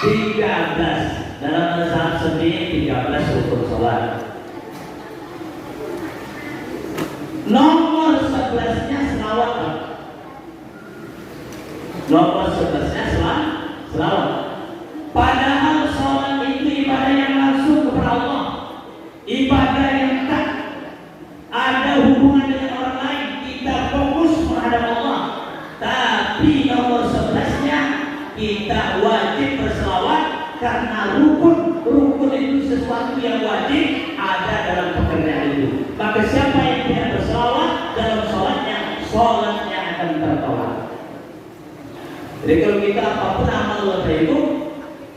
13. Dalam mazhab Syafi'i 13 rukun salat. Nomor 11-nya selawat. Nomor 11-nya selawat. Padahal sholat itu ibadah yang langsung kepada Allah. Ibadah sesuatu yang wajib ada dalam pekerjaan itu. Maka siapa yang tidak berselawat dalam sholatnya akan tertolak. Jadi kalau kita apapun amal itu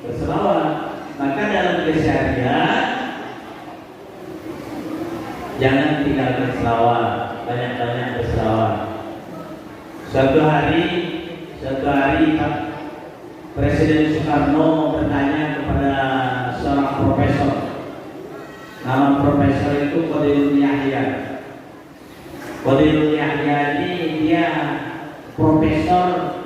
berselawat, maka dalam keseharian jangan tinggal berselawat, banyak-banyak berselawat. Suatu hari Pak Presiden Soekarno bertanya kepada seorang profesor. Nama profesor itu Qadirul Yahya. Qadirul Yahya ini dia profesor,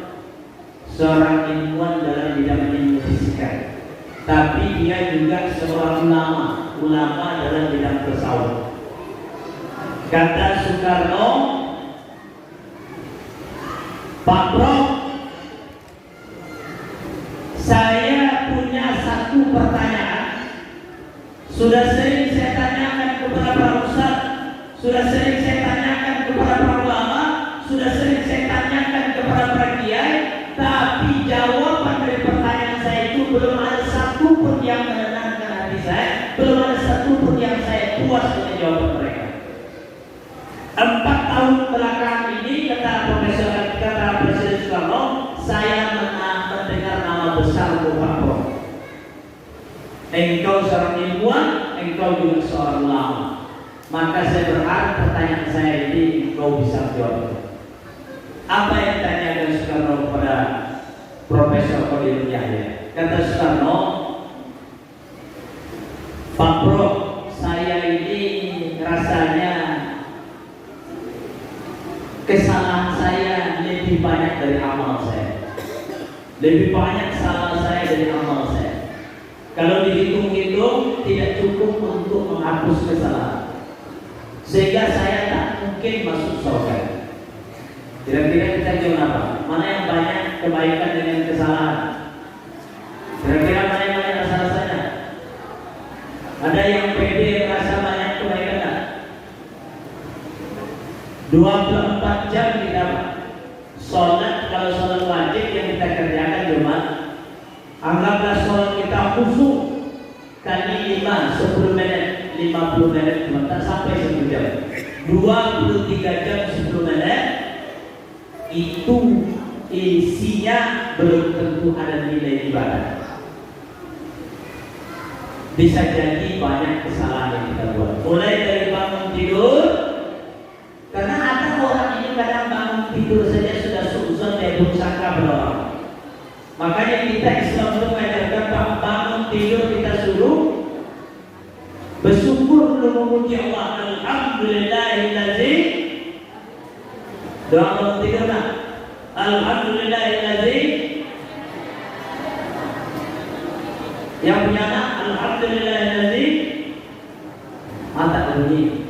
seorang ilmuwan dalam bidang ilmu fisika. Tapi dia juga seorang ulama dalam bidang tasawuf. Kata Soekarno, Pak Prof, saya punya satu pertanyaan. Sudah sering saya tanyakan kepada para ustaz, sudah sering saya tanyakan kepada para ulama, sudah sering saya tanyakan kepada para kiai, tapi jawaban dari pertanyaan saya itu belum ada satu pun yang menenangkan hati saya, belum ada satu pun yang saya puas dengan jawaban mereka. 4 tahun belakangan ini, kata Presiden Soekarno, saya mendengar nama besar Pak Prof. Engkau seorang ilmuwan, engkau juga seorang ulama. Maka saya berharap pertanyaan saya ini engkau bisa jawab. Apa yang ditanyakan Soekarno kepada Profesor Qadirul Yahya? Kata Soekarno, Pak Prof, saya ini rasanya kesalahan saya lebih banyak dari amal saya. Lebih banyak salah saya dari amal saya. Kalau dihitung-hitung tidak cukup untuk menghapus kesalahan, sehingga saya tak mungkin masuk surga. Kira-kira kita jawab apa? Mana yang banyak kebaikan dengan kesalahan? Kira-kira mana yang banyak salah-salahnya? Ada yang pede rasa banyak kebaikan tak? 24 jam kita sholat, kalau sholat wajib yang kita kerjakan Jumat, anggaplah sholat kita khusyuk kali 10 menit, 50 menit, tak sampai 1 jam, 23 jam 10 menit, itu isinya belum tentu ada nilai ibadah. Bisa jadi banyak kesalahan yang kita buat, mulai dari bangun tidur. Karena ada orang ini kadang bangun tidur saja sudah suzon dia berusaha berdoa. Makanya kita Islam itu mengajarkan bangun tidur kita suruh bersyukur dan memuji Allah. Alhamdulillahilladzi. Doa bangun tidur nak. Alhamdulillahilladzi. Yang punya anak, alhamdulillahilladzi. Mata bunyi.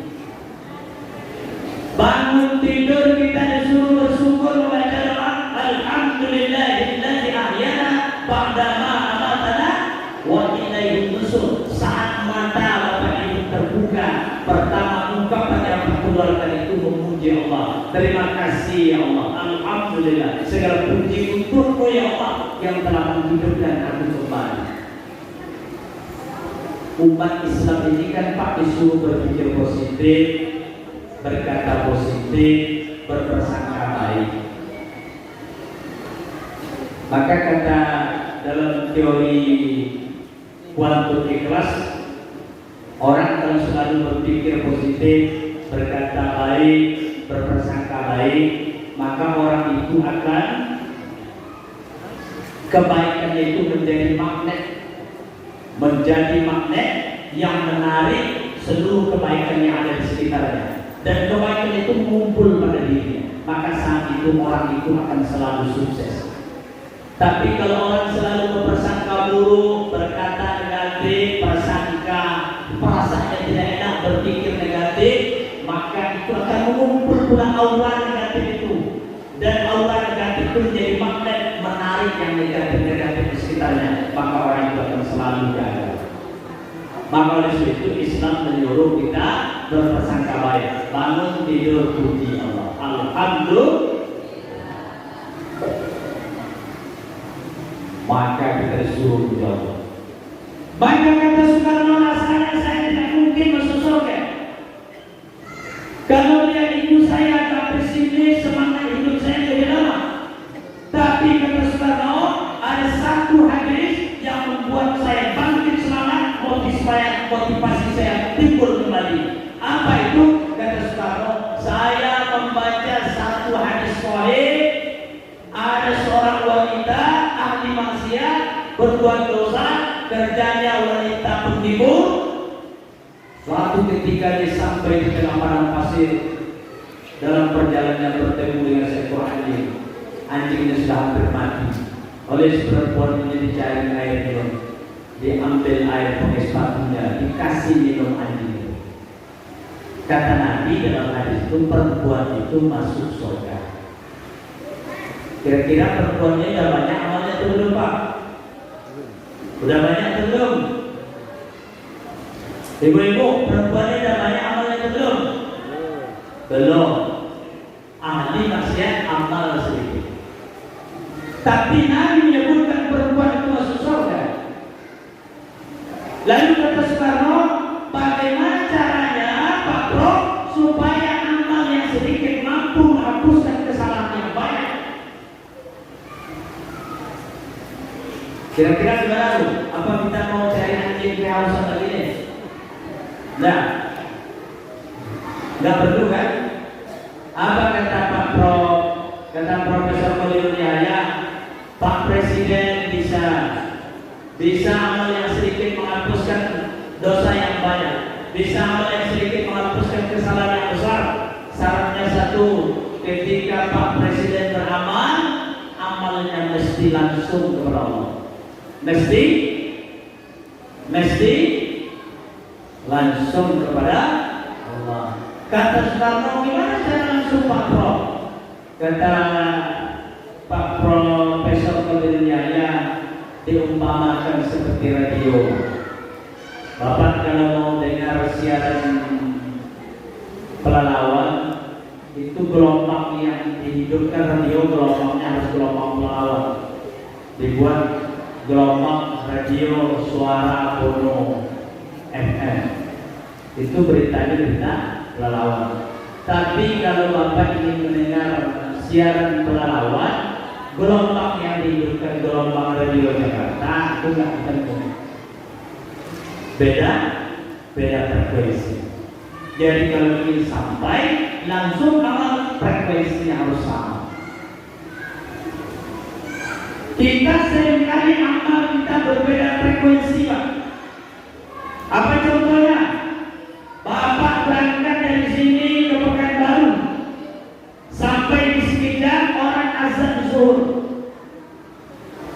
Bangun tidur kita disuruh bersyukur membaca doa alhamdulillahilladzi ahyana ba'da ma amatana wa ilaihi nusyur. Saat mata Bapak Ibu terbuka, pertama ungkapan yang keluarkan itu memuji Allah. Terima kasih ya Allah, alhamdulillah, segala puji untukmu ya Allah yang telah menghidupkan aku kembali. Umat Islam ini kan Pak disuruh berpikir positif, berkata positif, berprasangka baik. Maka kata dalam teori kuantum ikhlas, orang kalau selalu berpikir positif, berkata baik, berprasangka baik, maka orang itu akan kebaikannya itu menjadi magnet yang menarik seluruh kebaikan yang ada di sekitarnya. Dan kebaikan itu mengumpul pada dirinya, maka saat itu orang itu akan selalu sukses. Tapi kalau orang selalu berprasangka buruk, berkata negatif, prasangka, perasaannya tidak enak, berpikir negatif, maka itu akan mengumpul pula aura negatif itu. Dan aura negatif itu menjadi magnet menarik yang negatif-negatif di sekitarnya, maka orang itu akan selalu gagal. Maka oleh sebab itu Islam menyuruh kita berprasangka baik. Bangun tidur puji Allah, alhamdulillah. Maka kita disuruh menjawab. Maka kata Soekarno, rasanya saya tidak mungkin masuk surga. Kalau lihat ibu saya agak pesimis, semangat hidup saya lebih lama. Tapi kata Soekarno, ada satu hadis yang membuat saya bangkit semangat, motivasi saya timbul kembali. Apa itu? Kata Soekarno, saya membaca satu hadis sahih. Ada seorang wanita ahli maksiat, berbuat dosa, kerjanya wanita penghibur. Suatu ketika dia sampai di tengah padang pasir, dalam perjalanannya bertemu dengan seekor anjing. Anjingnya sudah hampir mati. Oleh perempuan ini dicari air minum, diambil air pakai sepatunya, dikasih minum anjing. Kata Nabi dalam hadis itu, perempuan itu masuk surga. Kira-kira perempuannya sudah banyak amalnya atau belum, Pak? Sudah banyak atau belum? Ibu-ibu, perempuannya sudah banyak amalnya atau belum? Belum. Ahli maksiat amal sedikit. Tapi Nabi menyebutkan perempuan itu masuk surga. Lalu kata Soekarno, bagaimana caranya Pak Bro supaya amal yang sedikit mampu menghapuskan kesalahan yang banyak? Kira-kira gimana tuh? Apa kita mau cari anjing kehausan lagi nih? Nah, nggak perlu kan? Apa kata Pak Pro? Kata Profesor Khalil Yahya, Pak Presiden bisa amal yang sedikit menghapuskan dosa yang banyak, bisa amal yang sedikit menghapuskan kesalahan yang besar. Syaratnya satu, ketika Pak Presiden beramal, amalnya mesti langsung kepada Allah. Mesti langsung kepada Allah. Kata Soekarno, gimana cara langsung Pak Pro? Kata Pak Profesor Khalil Yahya, diumpamakan seperti radio. Bapak kalau mau dengar siaran pelalawan, itu gelombang yang dihidupkan radio, gelombangnya harus gelombang pelalawan. Dibuat gelombang radio suara Bono FM. Itu beritanya berita pelalawan. Tapi kalau Bapak ingin mendengar siaran pelalawan, gelombang yang dihidupkan gelombang radio Jakarta itu nggak akan beda frekuensi. Jadi kalau ingin sampai langsung amal, frekuensinya harus sama. Kita seringkali amal kita berbeda frekuensi, Pak. Apa contohnya? Bapak berangkat dari sini ke Pekanbaru, sampai di Sekidang orang azan zuhur.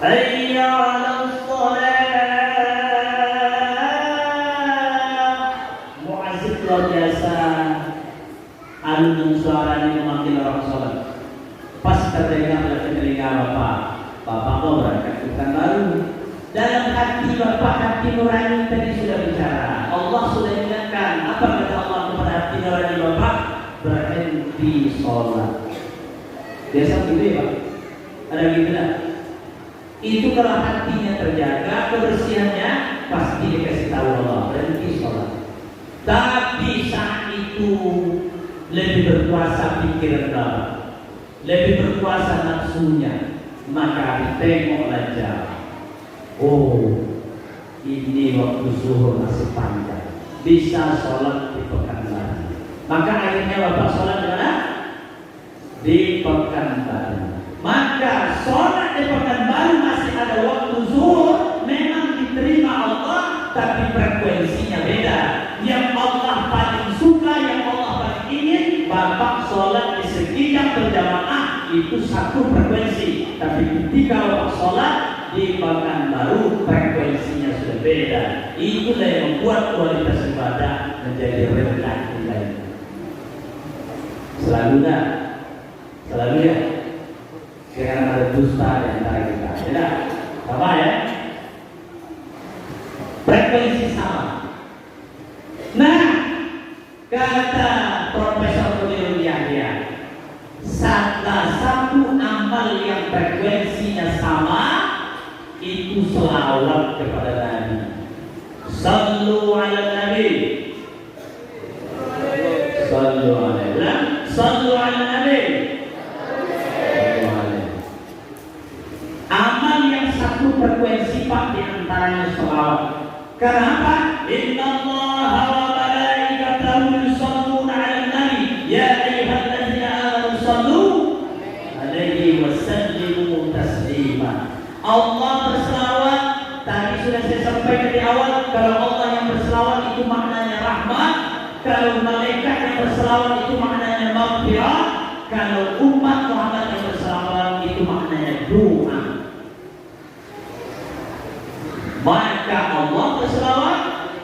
Hayya 'alas shalah. Muazzin luar biasa, alun suaranya memanggil orang sholat. Pas terdengar dari telinga Bapak mau berangkat ke Pekanbaru. Dalam hati Bapak, hati nurani tadi sudah bicara. Allah sudah ingatkan. Apa kata Allah kepada hati nurani Bapak? Berhenti sholat. Biasa gitu ya Pak? Ada gitu lah. Itu kalau hatinya terjaga, kebersihannya pasti dikasih tahu Allah, berhenti sholat. Tapi saat itu lebih berkuasa pikiran Bapak, lebih berkuasa nafsunya, maka ditengoklah jam. Oh, ini waktu zuhur masih panjang, bisa sholat di Pekanbaru. Maka akhirnya Bapak sholat di mana? Di Pekanbaru. Maka sholat di Pekanbaru masih ada waktu zuhur, memang diterima Allah, tapi frekuensinya beda. Yang Allah paling suka, yang Allah paling ingin, Bapak sholat di Sekidang berjamaah itu satu frekuensi. Tapi ketika Bapak sholat di Pekanbaru, frekuensinya sudah beda. Itulah yang membuat kualitas ibadah menjadi rendah nilainya. Selalu ya. Jangan ada dusta di antara kita. Tidak, sama ya. Frekuensi sama. Nah, kata Profesor Khalil Yahya, salah satu amal yang frekuensinya sama itu selawat kepada Nabi. Sallu alaihi. Sallu alaihi. Amal yang satu frekuensi Pak, di antaranya sholawat. Kenapa? Innallaha wa malaikatahu yusholluna 'alan nabi ya ayyuhalladzina amanu shallu 'alaihi wa sallimu taslima. Allah berselawat. Tadi sudah saya sampaikan di awal, kalau Allah yang berselawat itu maknanya rahmat, kalau malaikat yang berselawat itu maknanya maghfirah, kalau umat Muhammad yang berselawat itu maknanya doa. Maka Allah berselawat,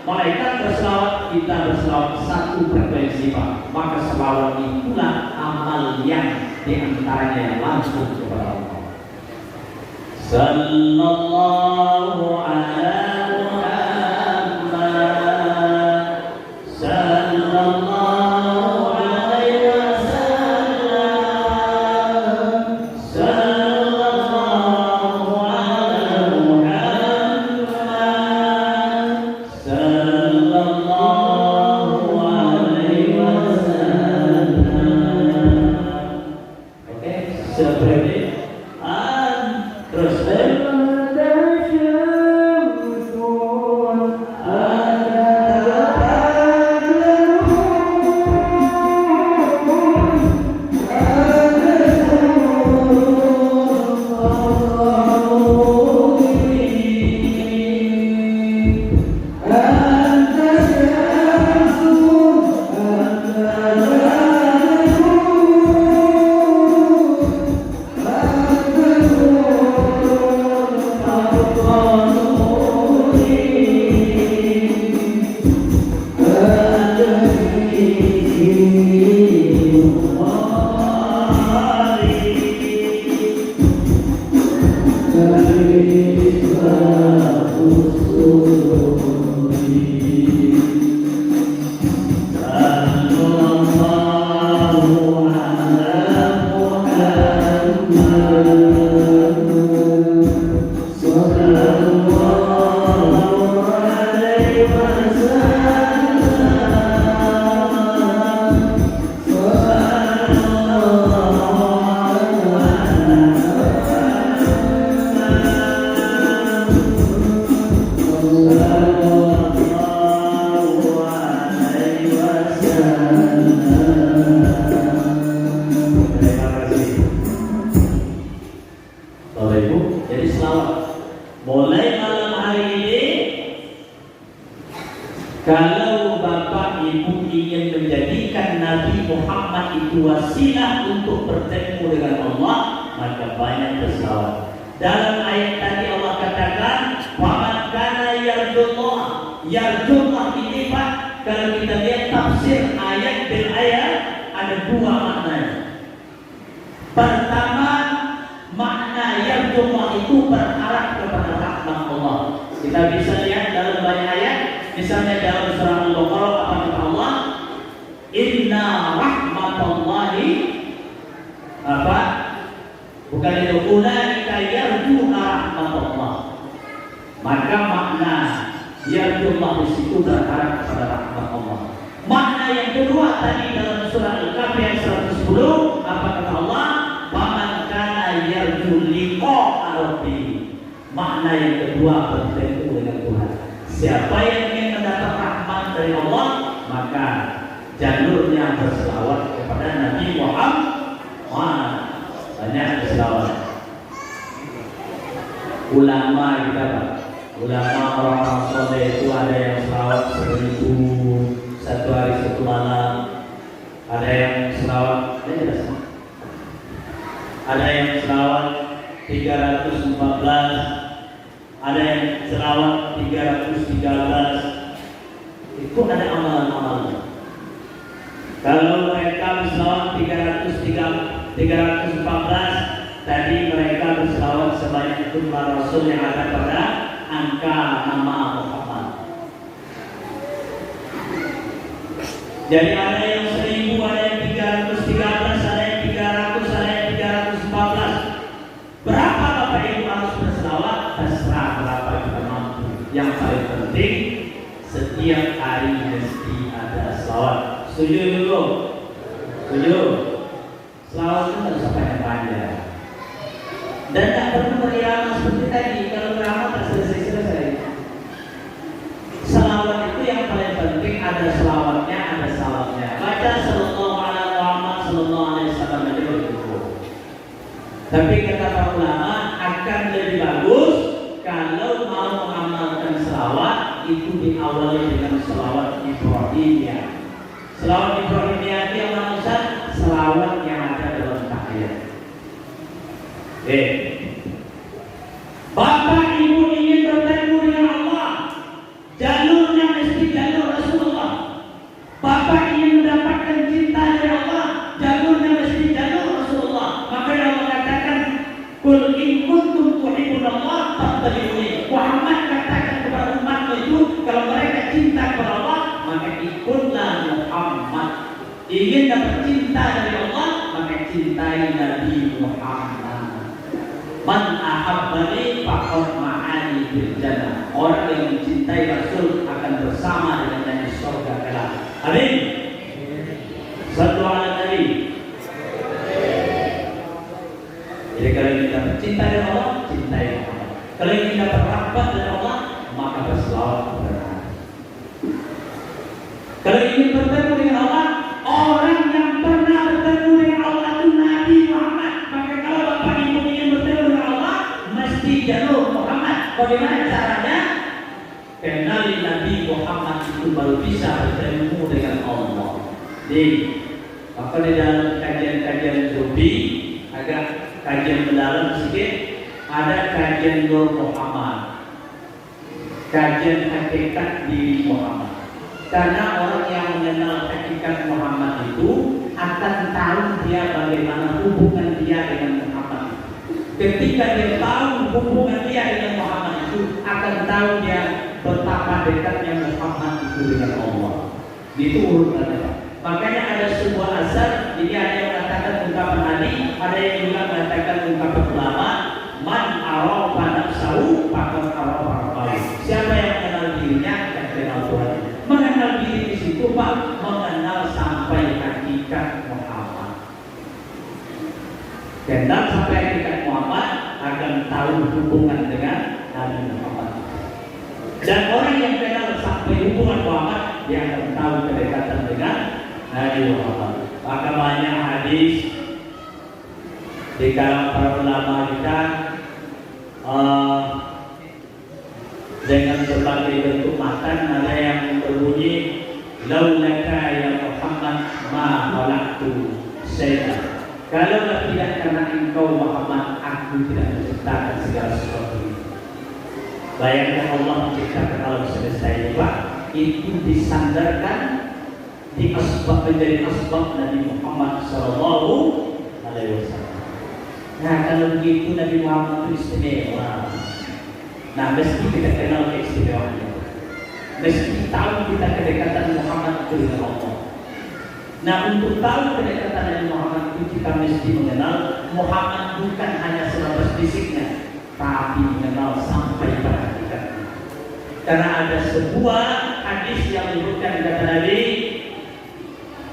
malaikat berselawat, kita berselawat, satu frekuensi Pak. Maka selawat itulah amal yang diantaranya langsung kepada Allah. Sallallahu ala Muhammad, sallallahu alaihi wasallam, sallallahu ala Muhammad, sallallahu alaihi wasallam. Oke, seperti terus kalau Bapak Ibu ingin menjadikan Nabi Muhammad itu wasilah untuk bertemu dengan Allah, maka banyak berselawat. Dalam ayat tadi Allah katakan, "Faman kana yarjullah." Yarjullah ini Pak, kalau kita lihat tafsir ayat bil ayat ada dua maknanya. Pertama, makna yarjullah itu berharap kepada rahmat Allah. Kita bisa lihat dalam banyak ayat. Misalnya dalam surah Al-Baqarah apa kata Allah? Inna rahmatallahi apa? Bukan itu, ulaika yarjuna rahmatullah. Maka makna yarjullah di situ berharap kepada rahmat Allah. Makna yang kedua tadi dalam surah Al-Kahfi ayat 110 apa kata Allah? Faman kana yarju liqa'a rabbih. Makna yang kedua bertemu dengan Tuhan. Siapa yang ingin mendapat rahmat dari Allah, maka jalurnya berselawat kepada Nabi Muhammad. Banyak berselawat. Ulama kita Pak, ulama orang-orang soleh itu ada yang selawat 1000 satu hari satu malam, ada yang selawat ada yang selawat 314, ada yang selawat 313. Itu ada amalan-amalan. Kalau mereka berselawat 314, tadi mereka berselawat sebanyak jumlah Rasul yang ada pada angka nama Muhammad. Jadi ada yang 1000, ada yang 313, ada yang 300, ada yang 314. Berapa Bapak Ibu harus berselawat? Terserah berapa kita mampu. Yang paling penting setiap hari mesti ada selawat. Setuju dulu? Setuju? Selawat itu nggak usah panjang-panjang. Dan tak perlu berirama seperti tadi. Kalau berirama tak selesai-selesai. Selawat itu yang paling penting ada selawatnya, ada salawatnya. Baca sallallahu alaihi Muhammad sallallahu alaihi wasallam aja cukup. Tapi kata para ulama akan lebih bagus kalau mau mengamalkan selawat itu diawali dengan selawat Ibrahimiyah. Selawat Ibrahimiyah itu yang mana Ustaz? Selawat yang ada dalam tahiyat. Bapak Ibu ingin bertemu dengan Allah, jalurnya mesti jalur Rasulullah. Bapak ingin mendapatkan cinta dari Allah, jalurnya mesti jalur Rasulullah. Maka Allah katakan, "Qul in kuntum tuhibbunallah fattabi'uni." Muhammad katakan kepada umatnya itu, kalau mereka cinta kepada Allah, maka ikutlah Muhammad. Ingin dapat cinta dari Allah, maka cintai Nabi Muhammad. Man ahabbani faqad ma'ani fil jannah. Orang yang mencintai Rasul akan bersama dengan di surga kelak. Amin. Sallu ala Nabi. Jadi kalau ingin dapat cinta dari Allah, cintai Allah. Kalau ingin dapat rahmat dari Allah, maka berselawat kepada Allah. Kalau ingin bertemu dengan Allah, orang yang pernah bertemu dengan Allah itu Nabi Muhammad. Maka kalau Bapak Ibu ingin bertemu dengan Allah, mesti jalur Muhammad. Bagaimana caranya? Kenali Nabi Muhammad itu baru bisa bertemu dengan Allah. Jadi, maka di dalam kajian-kajian Zubi, agak kajian mendalam sedikit, ada kajian Nur Muhammad, kajian hakikat diri Muhammad. Karena orang yang mengenal hakikat Muhammad itu akan tahu dia bagaimana hubungan dia dengan Muhammad. Ketika dia tahu hubungan dia dengan Muhammad itu, akan tahu dia betapa dekatnya Muhammad itu dengan Allah. Itu urutannya. Makanya ada sebuah asar, jadi ada yang mengatakan ungkapan hadis, ada yang juga mengatakan ungkapan ulama, man arafa nafsahu faqad arafa rabbahu. Siapa yang mengenal dirinya akan kenal Tuhan. Mengenal diri di situ Pak, mengenal sampai hakikat Muhammad. Kenal sampai hakikat Muhammad akan tahu hubungan dengan Nabi Muhammad. Dan orang yang kenal sampai hubungan Muhammad, dia akan tahu kedekatan dengan Nabi Muhammad. Maka banyak hadis di kalangan para ulama kita dengan berbagai bentuk matan. Ada yang berbunyi, laulaka ya Muhammad ma khalaqtu syai'an. Kalau tidak karena engkau Muhammad, aku tidak menciptakan segala sesuatu. Bayangkan Allah menciptakan alam semesta ini Pak, itu disandarkan di asbab, menjadi asbab Nabi Muhammad Sallallahu Alaihi Wasallam. Nah kalau begitu Nabi Muhammad itu istimewa. Nah mesti kita kenal keistimewaannya. Mesti tahu kita kedekatan Muhammad itu dengan Allah. Nah untuk tahu kedekatan dengan Muhammad itu kita mesti mengenal Muhammad bukan hanya sebatas fisiknya, tapi mengenal sampai pada hakikatnya. Karena ada sebuah hadis yang menyebutkan kata Nabi,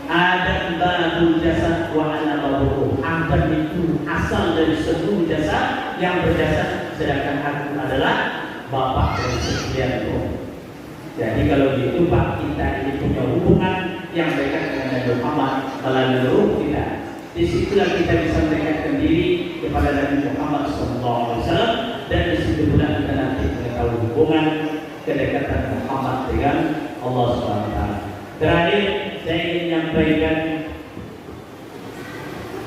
Adam babul jasad wa ana babuhu. Adam itu asal dari seluruh jasad, yang berjasad, sedangkan aku adalah bapak dari sekian roh. Jadi kalau gitu Pak, kita ini punya hubungan yang dekat dengan Nabi Muhammad melalui ruh kita. Disitulah kita bisa mendekatkan diri kepada Nabi Muhammad SAW, dan disitu pula kita nanti mengetahui hubungan kedekatan Muhammad dengan Allah SWT. Terakhir saya ingin menyampaikan,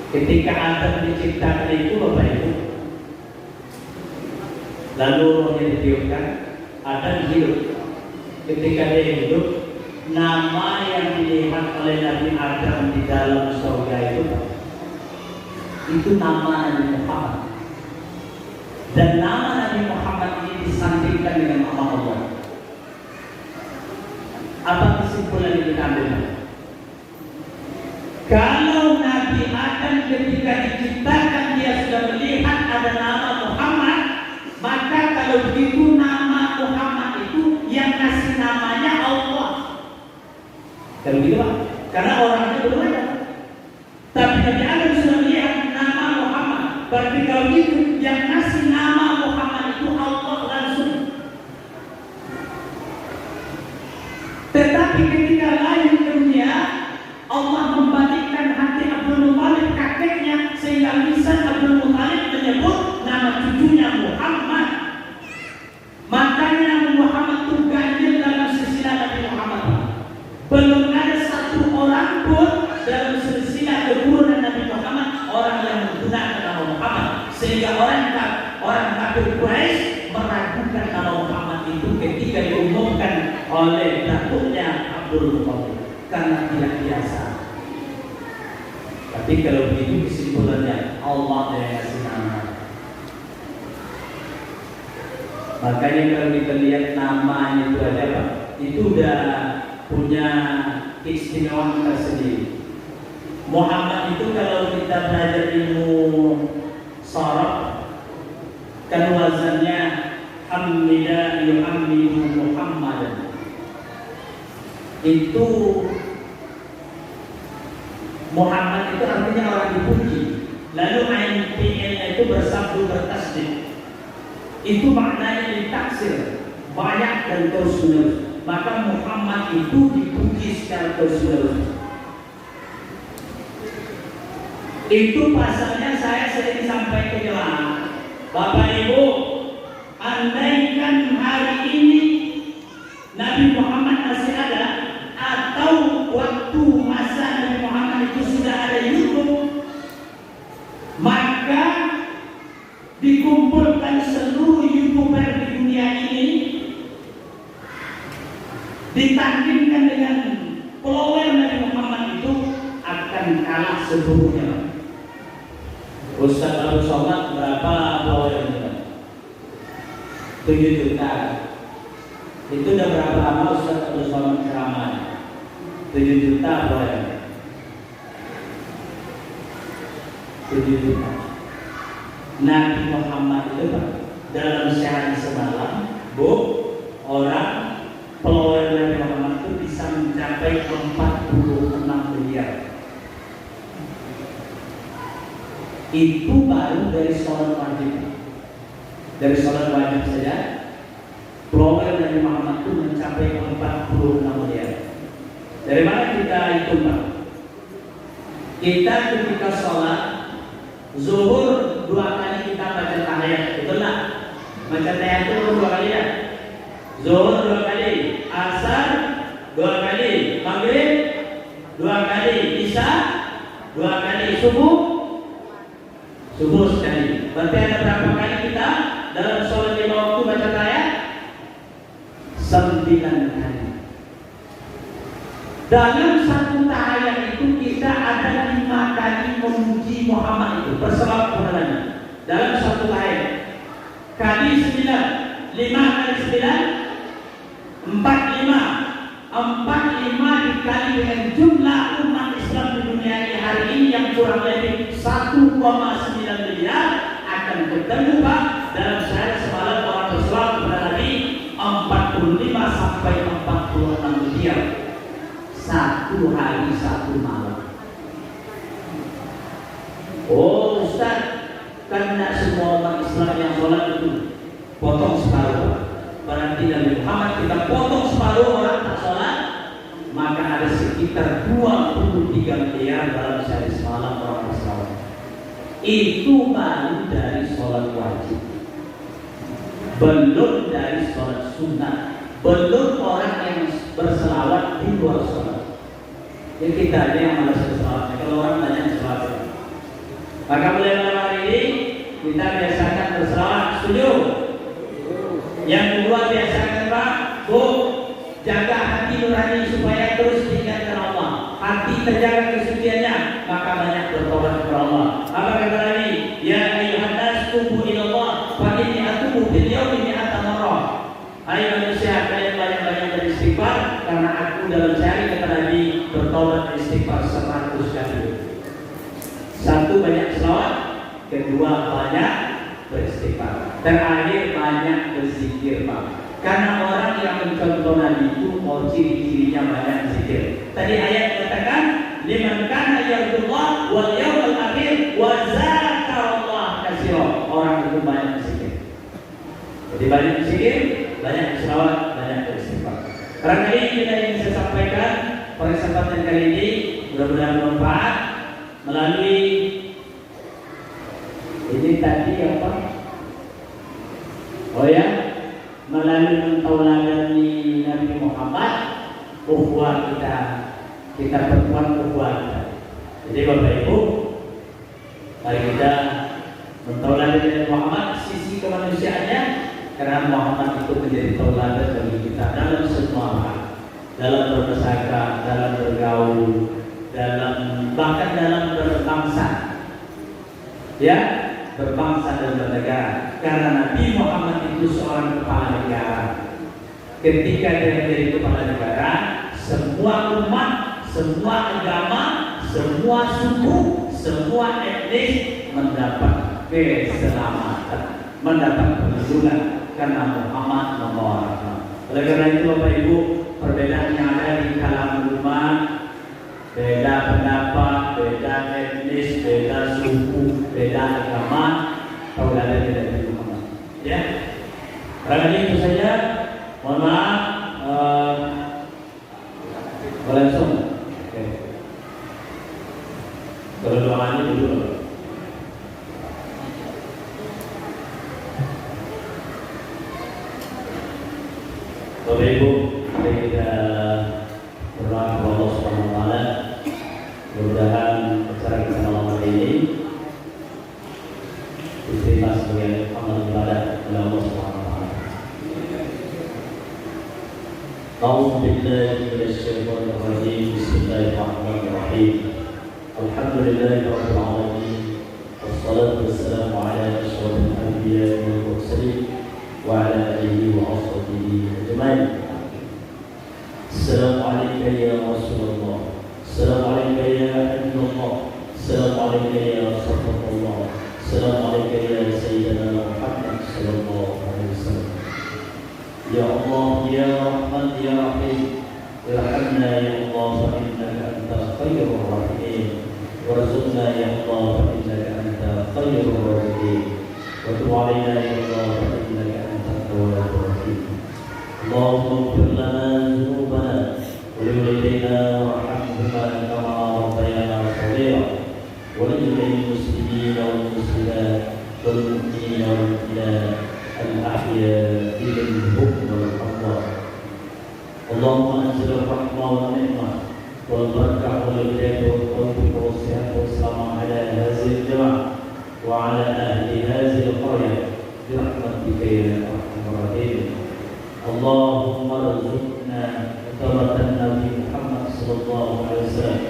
ketika Adam diciptakan itu Bapak Ibu, lalu rohnya ditiupkan, Adam hidup. Ketika dia hidup, nama yang dilihat oleh Nabi Adam di dalam surga itu nama Nabi Muhammad. Dan nama Nabi Muhammad ini disandingkan dengan nama Allah. Apa kesimpulan yang kita ambil? Kalau Nabi Adam ketika diciptakan dia sudah melihat ada nama Muhammad, maka kalau begitu nama Muhammad itu yang kasih namanya Allah. Kalau gitu Pak, karena orangnya belum ada. Tapi Nabi Adam sudah melihat nama Muhammad. Berarti kalau itu yang ngasih nama Muhammad itu Allah langsung. Tetapi ketika lahir ke dunia, Allah membalikkan hati Abdul Muthalib kakeknya sehingga lisan Abdul Muthalib menyebut nama cucunya Muhammad. Makanya Muhammad itu ganjil dalam silsilah Nabi Muhammad. Belum ada satu orang pun dalam silsilah keturunan Nabi Muhammad orang yang menggunakan nama Muhammad, sehingga orang kafir Quraisy meragukan nama Muhammad itu ketika diumumkan oleh datuknya Abdul Muthalib karena tidak biasa. Tapi kalau begitu kesimpulannya Allah yang kasih nama. Makanya kalau kita lihat namanya itu ada apa? Itu udah punya keistimewaan tersendiri. Muhammad itu kalau kita belajar ilmu sharaf kan wazannya hamida yuhammidu Muhammadan. Itu Muhammad itu artinya orang dipuji. Lalu ain fi'ilnya itu bersabdu bertasdid. Itu maknanya ditaksir banyak dan terus menerus. Maka Muhammad itu dipuji secara terus menerus. Itu pasalnya saya sering sampai ke jemaah, Bapak Ibu, andaikan hari ini Nabi Muhammad masih ada, atau waktu masa Nabi Muhammad itu sudah ada YouTube, maka dikumpulkan seluruh YouTuber di dunia ini, ditandingkan dengan follower Nabi Muhammad itu akan kalah seluruhnya. Ustaz Abu Somad berapa followernya? 7 juta. Itu udah berapa lama Ustaz Abu Somad ceramah? 7 juta followernya. 7 juta. Nabi Muhammad itu Pak, dalam sehari semalam, Bu, orang follower Nabi Muhammad itu bisa mencapai 46 miliar. Itu baru dari sholat wajib. Dari sholat wajib saja follower Nabi Muhammad itu mencapai 46 miliar. Dari mana kita hitung Pak? Kita ketika sholat zuhur 2 kali kita baca tahiyat, betul tak? Baca tahiyat itu 2 kali ya. Zuhur 2 kali, asar 2 kali, maghrib 2 kali, isya 2 kali, subuh sekali. Berarti ada berapa kali kita dalam sholat 5 waktu baca tahiyat? 9 kali. Dalam satu tahiyat itu kita ada 5 kali memuji Muhammad itu berselawat kepadanya. Dalam satu tahiyat kali 9, 5 kali 9, 45 dikali dengan jumlah umat Islam di dunia ini hari ini yang kurang lebih 1,9 miliar akan ketemu Pak dalam sehari semalam orang berselawat kepada Nabi 45 sampai 46 miliar satu hari satu malam. Oh Ustaz, karena semua umat Islam yang sholat itu potong separuh. Berarti Nabi Muhammad kita potong separuh orang tak sholat, maka ada sekitar 23 miliar dalam sehari semalam orang berselawat. Itu baru dari sholat wajib, belum dari sholat sunnah, belum orang yang berselawat di luar sholat. Jadi kita aja yang malas berselawat. Kalau orang banyak berselawat, maka mulai malam hari ini kita biasakan berselawat. Setuju? Yang kedua biasakan Pak, Bu, jaga hati nurani supaya terus diingatkan Allah. Hati terjaga kesuciannya, maka banyak bertobat kepada Allah. Apa kata Nabi? Ya ayyuhan nas tubu ilallah fa inni atubu fil yaumi mi'ata marrah. Hai manusia, kalian banyak-banyak beristighfar karena aku dalam sehari kata Nabi bertobat istighfar 100 kali. Satu, banyak selawat. Kedua, banyak beristighfar. Terakhir, banyak berzikir Pak. Karena orang yang mencontoh Nabi itu ciri-cirinya banyak berzikir. Tadi ayat mengatakan liman kana yarjullah wal yawmal akhir wa zakarallah katsira. Orang itu banyak berzikir. Jadi banyak berzikir, banyak selawat, banyak beristighfar. Barangkali kita yang saya sampaikan pada kesempatan kali ini mudah-mudahan bermanfaat melalui ini tadi apa? Oh ya, melalui mentaulani Nabi Muhammad, ukhuwah kita perkuat ukhuwah kita. Jadi Bapak Ibu, mari kita mentaulani Nabi Muhammad sisi kemanusiaannya, karena Muhammad itu menjadi tauladan bagi kita dalam semua hal, dalam berbahasa, dalam bergaul, dalam bahkan dalam berbangsa, ya, berbangsa dan bernegara. Karena Nabi Muhammad itu seorang kepala negara. Ketika dia menjadi kepala negara, semua umat, semua agama, semua suku, semua etnis mendapat keselamatan, mendapat perlindungan karena Muhammad membawa rahmat. Oleh karena itu Bapak Ibu, perbedaan yang ada di kalangan umat, beda pendapat, beda etnis, beda suku, beda agama, tauladan dari Nabi Muhammad. Ya, barangkali itu saja. Mohon maaf, langsung. Oke. Kalau doanya dulu. Bapak Ibu, mari kita berdoa kepada Allah Subhanahu wa taala. Mudah-mudahan acara kita malam hari ini diterima sebagai amal ibadah oleh Allah Subhanahu wa taala. A'udzu billahi minasyaitonir rajim. Bismillahirrahmanirrahim. Alhamdulillahi rabbil alamin. Wassalatu wassalamu ala asyrofil anbiya'i wal mursalin wa ala alihi wa ashabihi ajma'in. Assalamu alayka ya Rasulullah. Assalamu alayka ya Habibullah. Assalamu alayka ya Rasulullah. Assalamu alayka ya Sayyidina Muhammad sallallahu alaihi wasallam. Ya Allah, ya Rahman, ya Rahim, irhamna ya Allah fa innaka anta khairur rahimin. Warzuqna ya Allah fa innaka anta khairur rahimin. Wa tub alaina ya Allah fa innaka anta tawwabur rahim. Allahumma ighfir lana dhunubana wa li walidayna warhamhuma kama rabbayana shaghira. Wa li jami'il muslimina wal muslimat wal mu'minina wal mu'minat al-ahya'i minhum wal amwat. Allahumma anzil rahmah wa ni'mah wal barakah wal hidayah wal tawfiq wal sihat wal salamah ala hadhihi al-jama'ah wa ala ahli hadhihi al-qaryah bi rahmatika ya arhamar rahimin. Allahumma arzuqna thabatan Nabi Muhammad sallallahu alaihi wasallam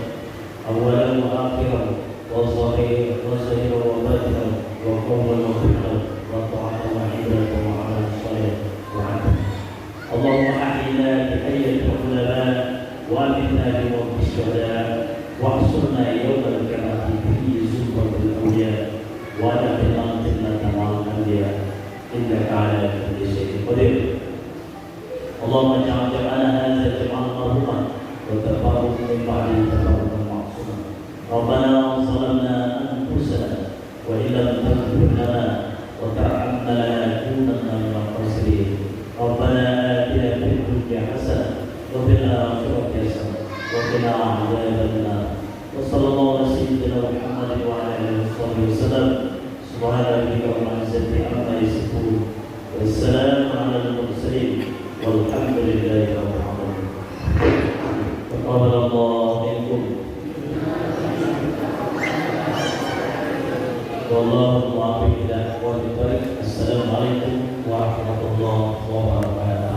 awwalan wa akhiran wa zahiran wa batinan wa qawlan wa fi'lan wa ta'atan wa ibadah wa amalan salih wa amal. Allahumma ahyina bi hayyatil ulama wa amitna bi mawqis syuhada wa ahsurna yawmal qiyamati fi zumratil awliya wa adkhilna jannata ma'al anbiya innaka 'ala kulli shay'in qadir. Allahumma ja'al jam'ana hadza jam'an marhuman wa tafarruq min ba'di tafarruqan ma'suman. Rabbana zalamna anfusana wa illam taghfir lana wa tarhamna lanakunanna minal khasirin. Rabbana atina fid dunya hasanah wa fil akhirati hasanah wa qina adzaban nar. Wa sallallahu ala sayyidina Muhammad wa ala alihi wasallam. Subhana rabbika rabbil izzati amma yasifun. Wassalamu ala al-mursalin. Walhamdulillahi rabbil alamin. Taqabbalallahu minkum. Wallahu muwaffiq ila aqwamit thariq. Assalamualaikum warahmatullahi wabarakatuh.